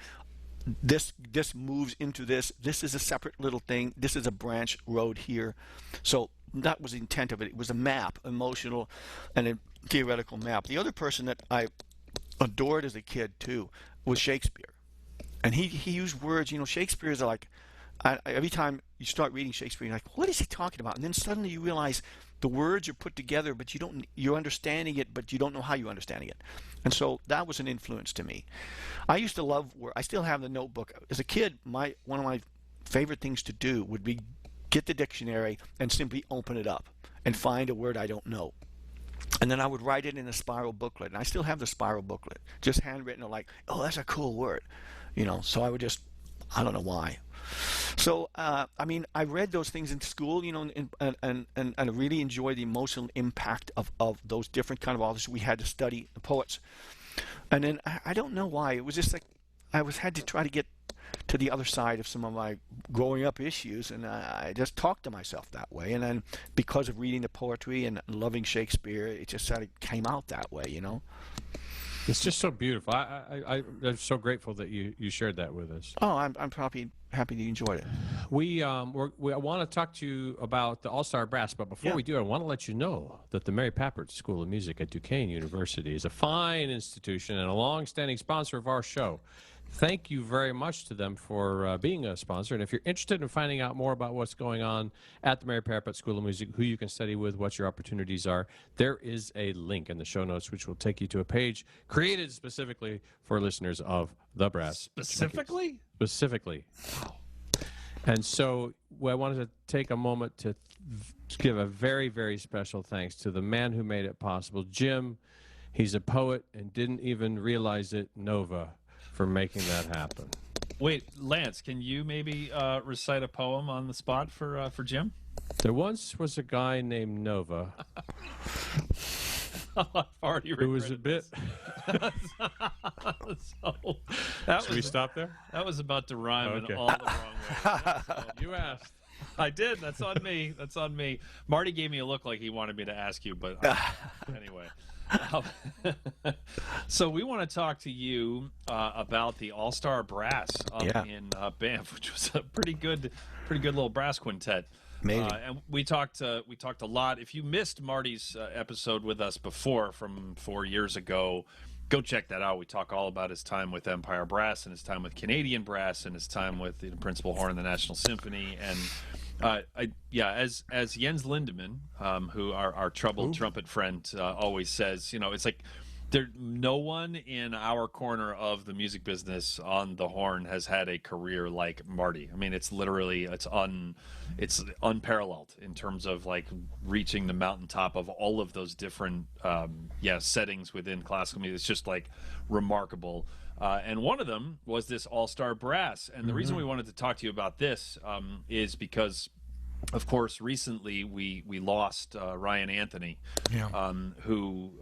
This moves into this. This is a separate little thing. This is a branch road here. So that was the intent of it. It was a map, emotional and a theoretical map. The other person that I adored as a kid too was Shakespeare, and he used words. Shakespeare is like, every time you start reading Shakespeare, you're like, what is he talking about? And then suddenly you realize the words are put together, but you're understanding it, but you don't know how you're understanding it. And so that was an influence to me. I used to love I still have the notebook. As a kid, one of my favorite things to do would be get the dictionary and simply open it up and find a word I don't know. And then I would write it in a spiral booklet. And I still have the spiral booklet, just handwritten, like, oh, that's a cool word. So I would just, I don't know why. So, I read those things in school, and I really enjoyed the emotional impact of those different kind of authors we had to study, the poets. And then I don't know why. It was just like had to try to get to the other side of some of my growing up issues, and I just talked to myself that way. And then because of reading the poetry and loving Shakespeare, it just sort of came out that way, It's just so beautiful. I'm so grateful that you shared that with us. Oh, I'm happy that you enjoyed it. We want to talk to you about the All-Star Brass, but before we do, I want to let you know that the Mary Papert School of Music at Duquesne University is a fine institution and a long-standing sponsor of our show. Thank you very much to them for being a sponsor. And if you're interested in finding out more about what's going on at the Mary Papert School of Music, who you can study with, what your opportunities are, there is a link in the show notes which will take you to a page created specifically for listeners of the Brass. Specifically? Junkies. Specifically. Wow. And so I wanted to take a moment to give a very, very special thanks to the man who made it possible, Jim. He's a poet and didn't even realize it, Nova, for making that happen. Wait, Lance, can you maybe recite a poem on the spot for Jim? There once was a guy named Nova who was a bit... Should we stop there? That was about to rhyme in all the wrong ways. So, you asked. I did. That's on me. That's on me. Marty gave me a look like he wanted me to ask you, but anyway. So we want to talk to you about the All-Star Brass up in Banff, which was a pretty good little brass quintet. And we talked a lot. If you missed Marty's episode with us before from 4 years ago, go check that out. We talk all about his time with Empire Brass and his time with Canadian Brass and his time with the Principal Horn and the National Symphony. And as Jens Lindemann, who our troubled trumpet friend always says, it's like no one in our corner of the music business on the horn has had a career like Marty. I mean, it's literally it's unparalleled in terms of like reaching the mountaintop of all of those different settings within classical music. It's just like remarkable. And one of them was this All-Star Brass. And the reason we wanted to talk to you about this is because, of course, recently we lost Ryan Anthony, who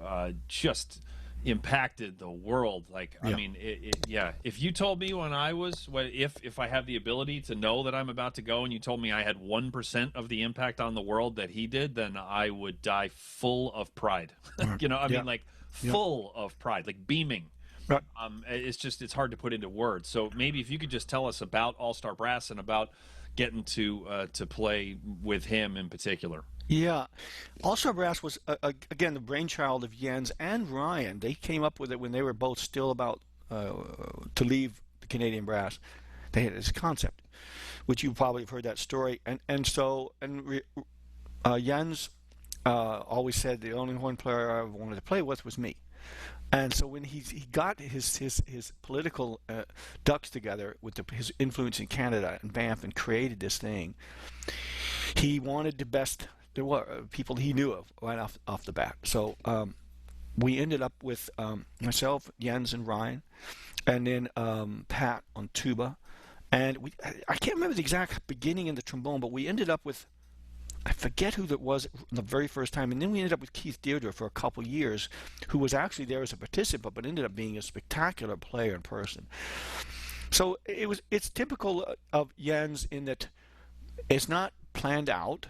just impacted the world. Like, I mean, if you told me when I was, if I have the ability to know that I'm about to go and you told me I had 1% of the impact on the world that he did, then I would die full of pride. Full of pride, like beaming. Right. It's hard to put into words. So maybe if you could just tell us about All-Star Brass and about getting to play with him in particular. Yeah. All-Star Brass was, again, the brainchild of Jens and Ryan. They came up with it when they were both still about to leave the Canadian Brass. They had this concept, which you probably have heard that story. Jens always said the only horn player I ever wanted to play with was me. And so when he got his political ducks together with his influence in Canada and Banff and created this thing, he wanted the best there were people he knew of right off the bat. So we ended up with myself, Jens, and Ryan, and then Pat on tuba. And I can't remember the exact beginning in the trombone, but we ended up with, I forget who that was the very first time, and then we ended up with Keith Deirdre for a couple years, who was actually there as a participant, but ended up being a spectacular player in person. So it's typical of Jens in that it's not planned out.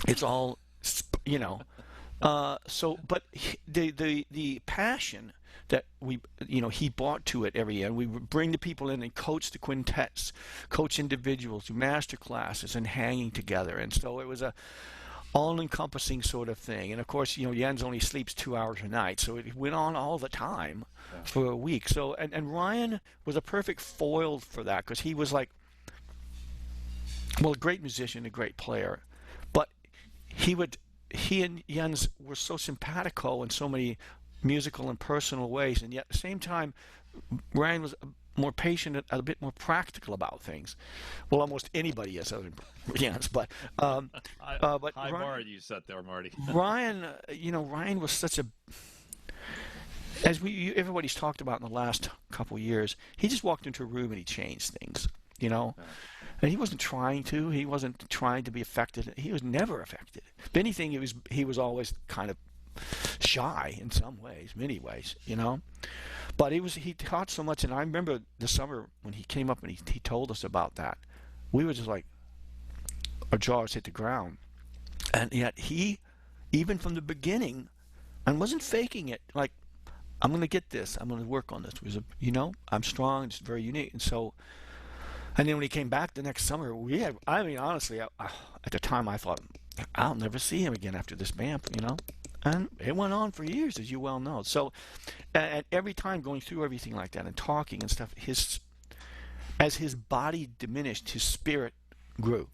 It's all, you know. But the passion that he brought to it every year, and we would bring the people in and coach the quintets, coach individuals, do master classes, and hanging together. And so it was a all-encompassing sort of thing. And of course, Jens only sleeps 2 hours a night, so it went on all the time for a week. So and Ryan was a perfect foil for that, because he was like, well, a great musician, a great player, but he and Jens were so simpatico in so many musical and personal ways, and yet at the same time, Ryan was more patient and a bit more practical about things. Well, almost anybody is, other than Jens, but high bar you set there, Marty. Ryan was such a, as everybody's talked about in the last couple of years, he just walked into a room and he changed things, And he wasn't trying to. He wasn't trying to be affected. He was never affected. If anything, he was always kind of shy in some ways, many ways, But he taught so much, and I remember the summer when he came up and he told us about that. We were just like, our jaws hit the ground. And yet he, even from the beginning, and wasn't faking it, like, I'm going to get this. I'm going to work on this. It was I'm strong. It's very unique. And so, and then when he came back the next summer, honestly, at the time I thought, I'll never see him again after this Banff, And it went on for years, as you well know. So, and every time going through everything like that and talking and stuff, as his body diminished, his spirit grew.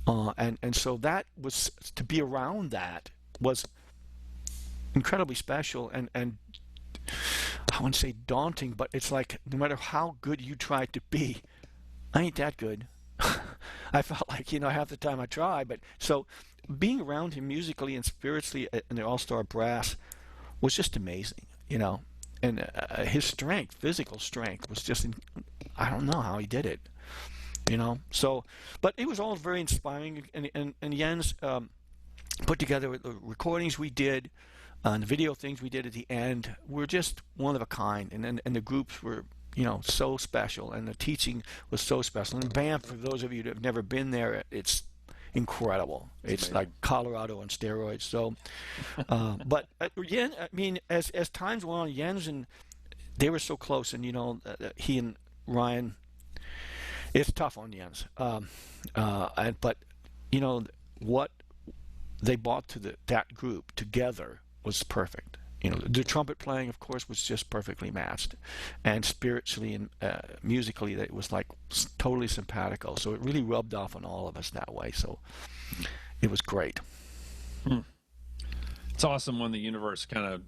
And so that was, to be around that was incredibly special and I wouldn't say daunting, but it's like no matter how good you try to be, I ain't that good. I felt like, half the time I try, but so being around him musically and spiritually in the All-Star Brass was just amazing, and his strength, physical strength, was just, I don't know how he did it, so, but it was all very inspiring, and Jens put together the recordings we did, and the video things we did at the end were just one of a kind, and the groups were, so special, and the teaching was so special. And Banff, for those of you that have never been there, it's incredible. It's like Colorado on steroids. So, but again, as times went on, Jens and they were so close, and he and Ryan, it's tough on Jens. But what they brought to that group together was perfect. The trumpet playing, of course, was just perfectly matched, and spiritually and musically, that was like totally simpatico. So it really rubbed off on all of us that way. So it was great. It's awesome when the universe kind of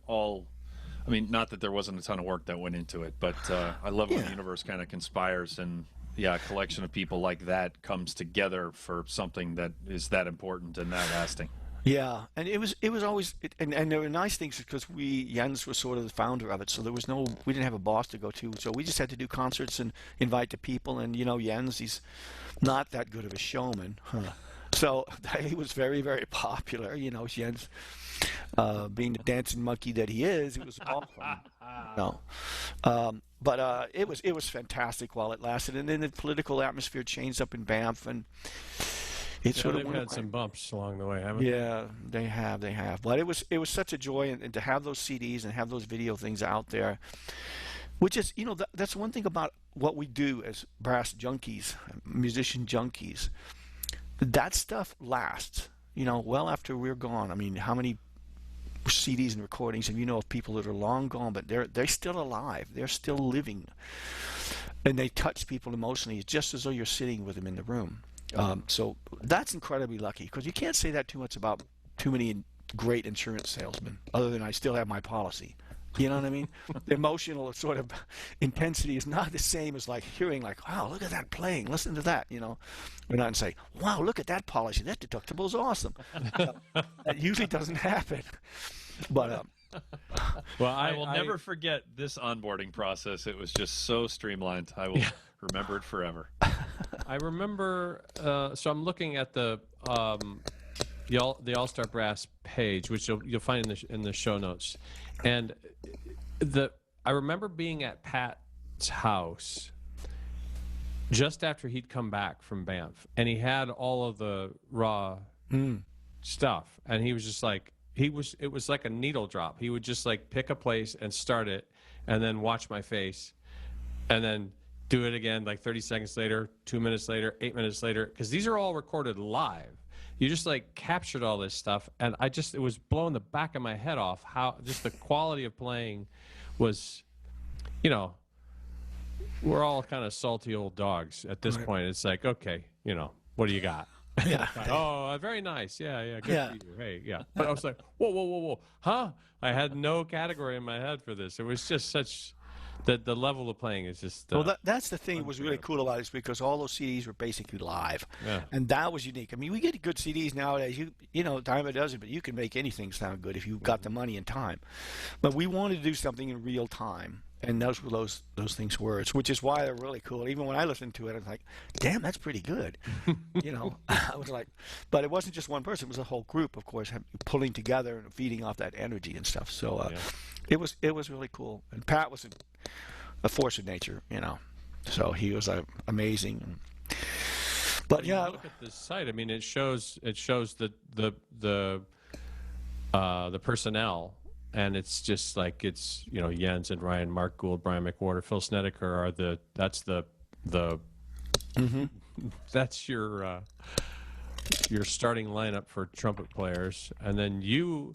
not that there wasn't a ton of work that went into it, but I love when the universe kind of conspires and a collection of people like that comes together for something that is that important and that lasting. Yeah, and it was always, and there were nice things because Jens was sort of the founder of it, so we didn't have a boss to go to, so we just had to do concerts and invite the people, and Jens, he's not that good of a showman, so he was very, very popular, Jens, being the dancing monkey that he is, it was awesome. But it was fantastic while it lasted, and then the political atmosphere changed up in Banff, and they've had some bumps along the way, haven't they? Yeah, they have. But it was such a joy, and to have those CDs and have those video things out there, which is, that's one thing about what we do as brass junkies, musician junkies. That stuff lasts, well after we're gone. I mean, how many CDs and recordings, and of people that are long gone, but they're still alive. They're still living, and they touch people emotionally, just as though you're sitting with them in the room. So that's incredibly lucky, because you can't say that too much about too many great insurance salesman, other than I still have my policy. You know what I mean? The emotional sort of intensity is not the same as like hearing like, wow, look at that playing, listen to that, you know. We're not say, wow, look at that policy, that deductible is awesome. That usually doesn't happen. But well, I will never forget this onboarding process. It was just so streamlined. I will remember it forever. I remember. So I'm looking at the All-Star Brass page, which you'll find in the show notes, and I remember being at Pat's house just after he'd come back from Banff, and he had all of the raw stuff, and he was just like, it was like a needle drop. He would just like pick a place and start it, and then watch my face, and then do it again like 30 seconds later, 2 minutes later, 8 minutes later, because these are all recorded live. You just like captured all this stuff, and it was blowing the back of my head off how just the quality of playing was, you know, we're all kind of salty old dogs at this point. It's like, okay, you know, what do you got? yeah. Oh, very nice. Yeah, good for you. Hey, yeah. But I was like, whoa, huh? I had no category in my head for this. It was just such the level of playing is just. Well, that's the thing that was really cool about it, is because all those CDs were basically live, and that was unique. I mean, we get good CDs nowadays. You know, time it does it, but you can make anything sound good if you've got the money and time. But we wanted to do something in real time, and those were those things were, which is why they're really cool. Even when I listened to it, I was like, "Damn, that's pretty good." You know, I was like, but it wasn't just one person; it was a whole group, of course, pulling together and feeding off that energy and stuff. So it was really cool. And Pat was a force of nature, you know. So he was amazing. But when you look at this site, I mean, it shows the personnel. And it's just like it's, you know, Jens and Ryan, Mark Gould, Brian McWhorter, Phil Snedeker are that's your starting lineup for trumpet players, and then you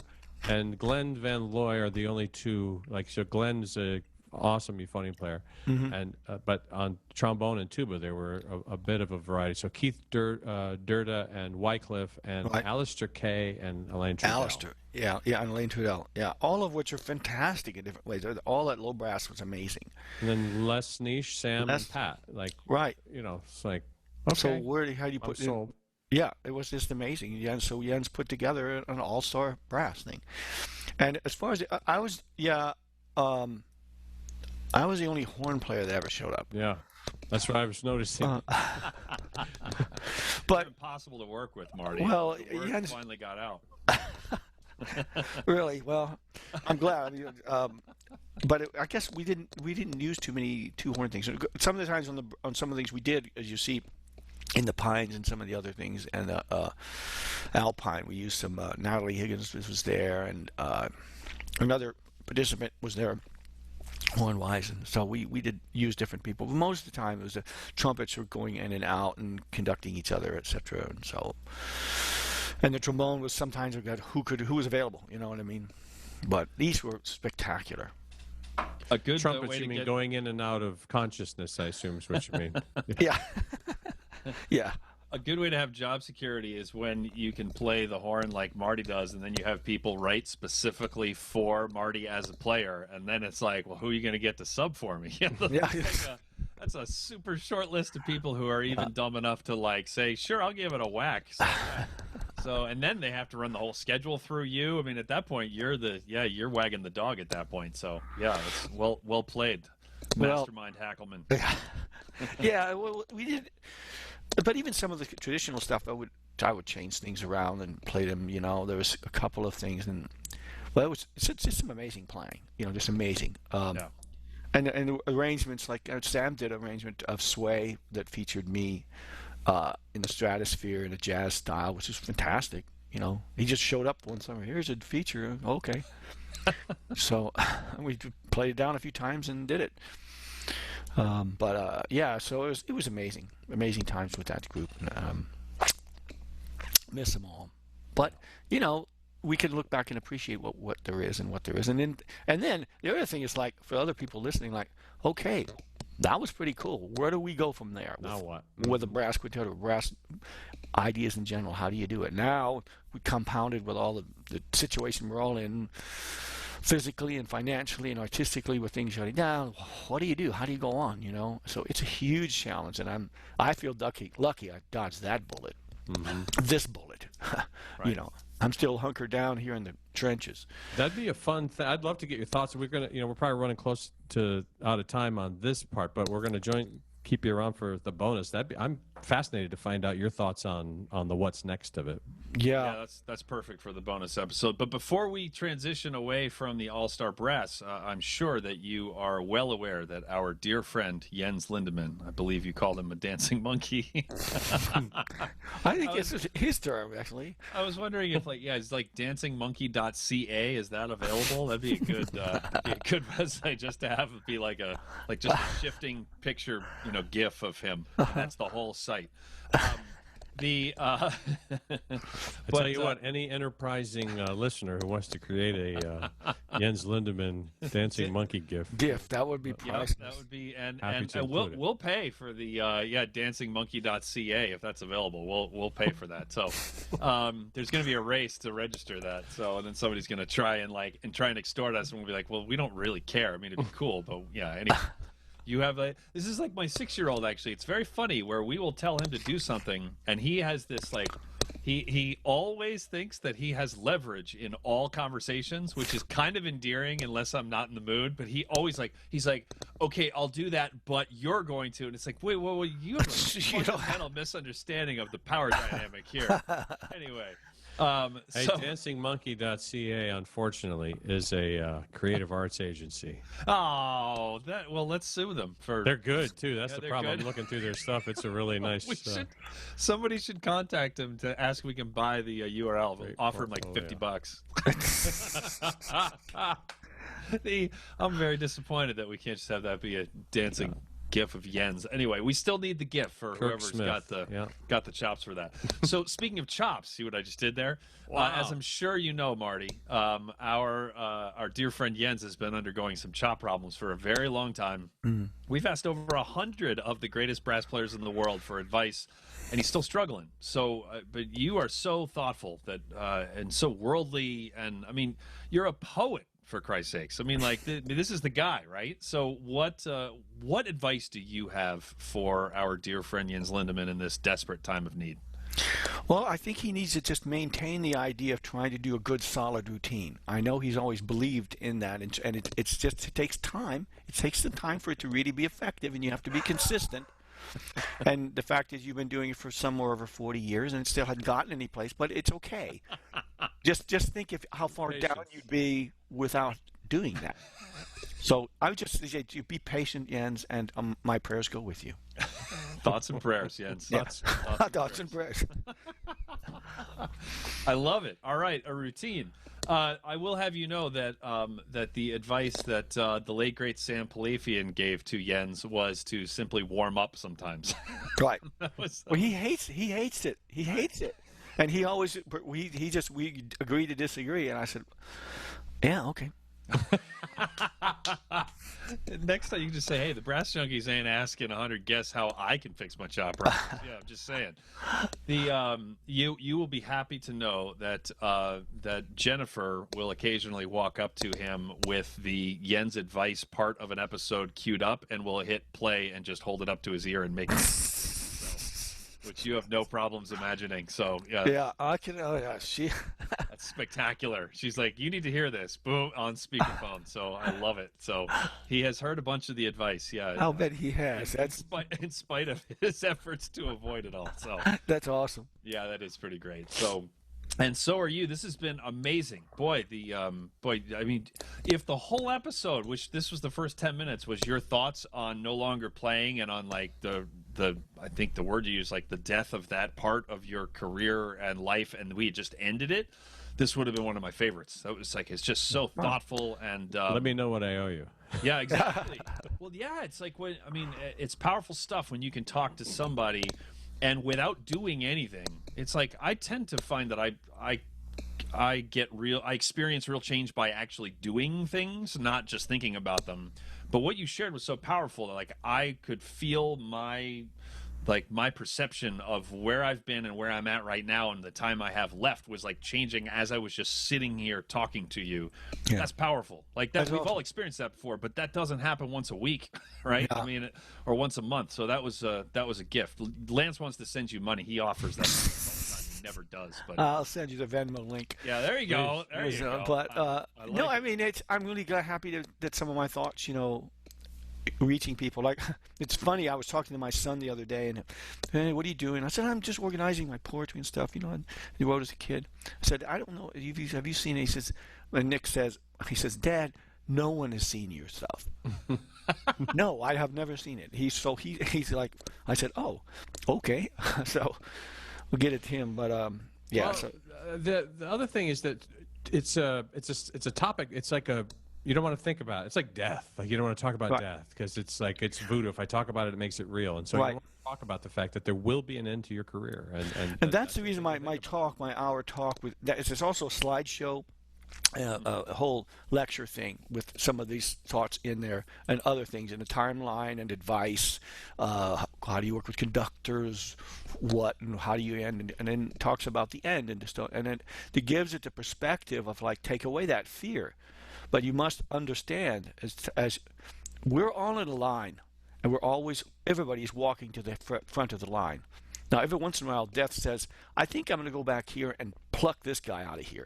and Glenn Van Looy are the only two. Like, so Glenn's a awesome euphonium player, and but on trombone and tuba there were a bit of a variety. So Keith Durda and Wycliffe and Alistair Kay and Elaine Trudell. Alistair, and Elaine Trudell, all of which are fantastic in different ways. All that low brass was amazing. And then Les Niche, Sam, and Pat, like you know, it's like okay. So how do you put it? Yeah, it was just amazing. So Jens put together an all-star brass thing, and as far as I was the only horn player that ever showed up. Yeah, that's what I was noticing. But impossible to work with, Marty. Well, Jens finally got out. Really? Well, I'm glad. But I guess we didn't use too many two-horn things. Some of the times on some of the things we did, as you see, in the Pines and some of the other things, and Alpine, we used some. Natalie Higgins was there, and another participant was there, horn-wise, and so we did use different people. But most of the time, it was the trumpets were going in and out and conducting each other, etc. And so, and the trombone was sometimes we got who was available. You know what I mean? But these were spectacular. A good trumpets, you mean going in and out of consciousness, I assume is what you mean. Yeah. Yeah. A good way to have job security is when you can play the horn like Marty does, and then you have people write specifically for Marty as a player, and then it's like, well, who are you going to get to sub for me? That's a super short list of people who are even dumb enough to like say, sure, I'll give it a whack. So and then they have to run the whole schedule through you. I mean, at that point, you're wagging the dog at that point. So yeah, it's well played, Mastermind Hackleman. Yeah, well, we did. But even some of the traditional stuff, I would change things around and play them. You know, there was a couple of things, and it's just some amazing playing. You know, just amazing. And the arrangements, like Sam did an arrangement of Sway that featured me in the Stratosphere in a jazz style, which is fantastic. You know, he just showed up one summer. Here's a feature. Okay. So we played it down a few times and did it. So it was amazing times with that group. Miss them all, but you know, we can look back and appreciate what there is and what there is, and then the other thing is, like, for other people listening, like, okay, That was pretty cool. Where do we go from there? Now what? With the brass quintet or brass ideas in general, how do you do it? Now we compounded with all the situation we're all in, physically and financially and artistically, with things shutting down. What do you do? How do you go on? You know, so it's a huge challenge, and I feel lucky I dodged that bullet. This bullet, you know, I'm still hunkered down here in the trenches. That'd be a fun thing. I'd love to get your thoughts. We're gonna, we're probably running close to out of time on this part, but we're gonna keep you around for the bonus. I'm fascinated to find out your thoughts on the what's next of it. Yeah, that's perfect for the bonus episode. But before we transition away from the All-Star Brass, I'm sure that you are well aware that our dear friend Jens Lindemann, I believe you called him a dancing monkey. I think it's his term, actually. I was wondering if, it's like dancingmonkey.ca. Is that available? That'd be a good website just to have it be just a shifting picture, GIF of him. And that's the whole site. I tell you what, any enterprising listener who wants to create a Jens Lindemann dancing monkey GIF, that would be priceless. That would be, and we'll pay for the dancingmonkey.ca if that's available. We'll pay for that. So there's going to be a race to register that. So and then somebody's going to try and extort us, and we'll be like, well, we don't really care. I mean, it'd be cool, but yeah, anyway. You have this is like my 6-year-old, actually. It's very funny where we will tell him to do something, and he has this he always thinks that he has leverage in all conversations, which is kind of endearing unless I'm not in the mood. But he's like, okay, I'll do that, but you're going to, and it's like, wait, you have a fundamental misunderstanding of the power dynamic here. Anyway. Dancingmonkey.ca, unfortunately, is a creative arts agency. Oh, let's sue them for. They're good too. That's the problem. Good. I'm looking through their stuff. It's a really nice. Somebody should contact them to ask if we can buy the URL. We'll offer them like $50. I'm very disappointed that we can't just have that be a dancing GIF of Jens. Anyway, we still need the GIF for whoever's got the chops for that. So speaking of chops, see what I just did there? Wow. As I'm sure you know, Marty, our dear friend Jens has been undergoing some chop problems for a very long time. We've asked over 100 of the greatest brass players in the world for advice, and he's still struggling. So, but you are so thoughtful and so worldly, and I mean, you're a poet. For Christ's sakes. I mean, this is the guy, right? So what advice do you have for our dear friend Jens Lindemann in this desperate time of need? Well, I think he needs to just maintain the idea of trying to do a good, solid routine. I know he's always believed in that, and it takes time. It takes the time for it to really be effective, and you have to be consistent. And the fact is, you've been doing it for somewhere over 40 years, and it still hadn't gotten any place. But it's okay. Just think how far down you'd be without doing that. So I would just say, be patient, Jens, and my prayers go with you. Thoughts and prayers, Jens. Thoughts and prayers. I love it. All right, a routine. I will have you know that that the advice that the late great Sam Palafian gave to Jens was to simply warm up sometimes. Right. Well, he hates it. He hates it, and he always we agree to disagree. And I said, yeah, okay. Next time you can just say, hey, the Brass Junkies ain't asking 100 guests how I can fix my chop problems. Yeah, I'm just saying. You will be happy to know that that Jennifer will occasionally walk up to him with the Jens advice part of an episode queued up, and will hit play and just hold it up to his ear and make it. Which you have no problems imagining. So yeah, I can. Oh yeah, that's spectacular. She's like, you need to hear this. Boom, on speakerphone. So I love it. So he has heard a bunch of the advice. Yeah, I'll bet he has. In spite of his efforts to avoid it all. So that's awesome. Yeah, that is pretty great. So. And so are you. This has been amazing. Boy, I mean, if the whole episode, which this was the first 10 minutes, was your thoughts on no longer playing and on like the I think the word you used, like the death of that part of your career and life, and we had just ended it, this would have been one of my favorites. That was like, it's just so thoughtful and let me know what I owe you. Yeah, exactly. Well, yeah, it's like it's powerful stuff when you can talk to somebody and without doing anything. It's like I tend to find that I experience real change by actually doing things, not just thinking about them. But what you shared was so powerful that like I could feel my perception of where I've been and where I'm at right now and the time I have left was like changing as I was just sitting here talking to you. Yeah. That's powerful. Like that, we've all experienced that before, but that doesn't happen once a week, right? Yeah. I mean, or once a month. So that was a gift. Lance wants to send you money. He offers that. He never does, but I'll send you the Venmo link. Yeah, there you go. There you go. But no, I mean, I'm really happy that some of my thoughts, reaching people. Like, it's funny, I was talking to my son the other day, and hey, what are you doing? I said, I'm just organizing my poetry and stuff, and he wrote as a kid. I said, I don't know, have you seen it? He says, and Nick says, Dad, no one has seen your stuff. No, I have never seen it. He's like, I said, oh, okay. So we'll get it to him, but yeah. Well, so the other thing is that it's a topic. It's like you don't want to think about it. It's like death. Like you don't want to talk about death because it's like it's voodoo. If I talk about it, it makes it real. And so you want to talk about the fact that there will be an end to your career. And that's the reason my hour talk with that is it's also a slideshow, a whole lecture thing with some of these thoughts in there and other things in the timeline and advice. How do you work with conductors? What and how do you end? And then talks about the end and then it gives it the perspective of like take away that fear. But you must understand, as we're all in a line, and everybody's walking to the front of the line. Now, every once in a while, death says, I think I'm going to go back here and pluck this guy out of here.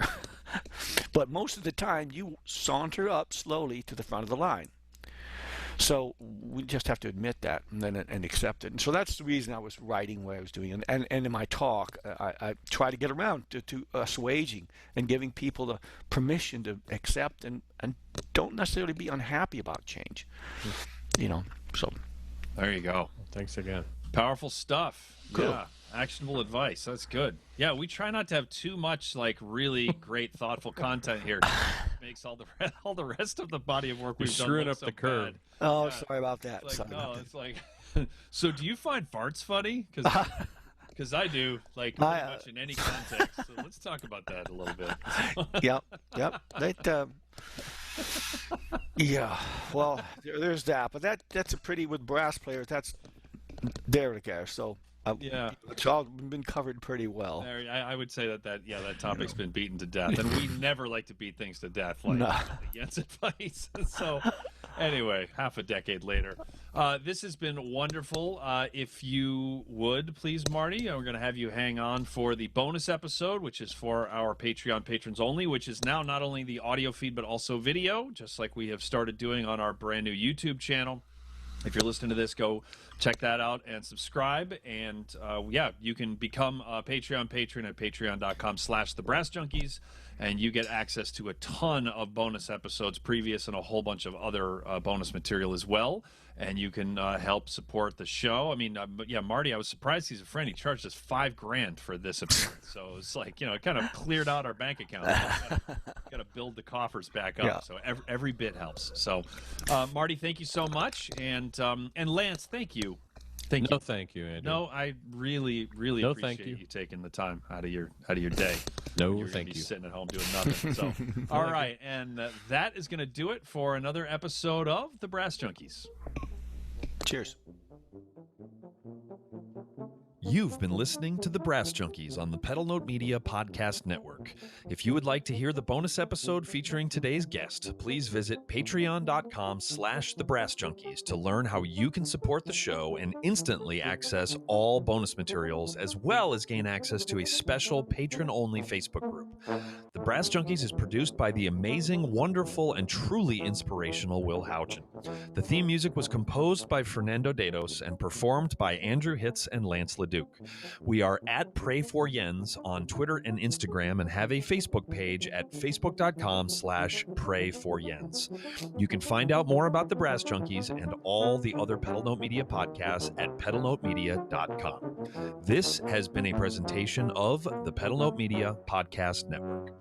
But most of the time, you saunter up slowly to the front of the line. So we just have to admit that and accept it. And so that's the reason I was writing what I was doing. And in my talk, I try to get around to assuaging and giving people the permission to accept and don't necessarily be unhappy about change. So there you go. Thanks again. Powerful stuff. Cool. Yeah. Actionable advice. That's good. Yeah, we try not to have too much like really great, thoughtful content here. It makes all the rest of the body of work we've done screwing up so the curve. bad. Oh, yeah. Sorry about that. It's like so do you find farts funny? Because I do, like pretty much in any context. So let's talk about that a little bit. Yep. Yeah. Well, there's that. But that's a pretty with brass players. That's there to go. So. Yeah, it's all been covered pretty well. I would say that topic's been beaten to death, and we never like to beat things to death like against advice. So, anyway, half a decade later, this has been wonderful. If you would please, Marty, we're going to have you hang on for the bonus episode, which is for our Patreon patrons only, which is now not only the audio feed but also video, just like we have started doing on our brand new YouTube channel. If you're listening to this, go check that out and subscribe. And you can become a Patreon patron at patreon.com/thebrassjunkies, and you get access to a ton of bonus episodes previous and a whole bunch of other bonus material as well. And you can help support the show. I mean, Marty, I was surprised he's a friend. He charged us $5,000 for this appearance. So it's like, it kind of cleared out our bank account. Got to build the coffers back up. Yeah. So every bit helps. So, Marty, thank you so much. And Lance, thank you. Thank you, Andrew. No, I really appreciate you taking the time out of your day. No, thank you. Sitting at home doing nothing. So, all right, and that is going to do it for another episode of the Brass Junkies. Cheers. You've been listening to The Brass Junkies on the Pedal Note Media Podcast Network. If you would like to hear the bonus episode featuring today's guest, please visit patreon.com/thebrassjunkies to learn how you can support the show and instantly access all bonus materials, as well as gain access to a special patron-only Facebook group. The Brass Junkies is produced by the amazing, wonderful, and truly inspirational Will Houchin. The theme music was composed by Fernando Dados and performed by Andrew Hitz and Lance LaDuke. We are at Pray for Jens on Twitter and Instagram and have a Facebook page at facebook.com/prayforjens. You can find out more about the Brass Junkies and all the other Pedal Note Media podcasts at pedalnotemedia.com. This has been a presentation of the Pedal Note Media Podcast Network.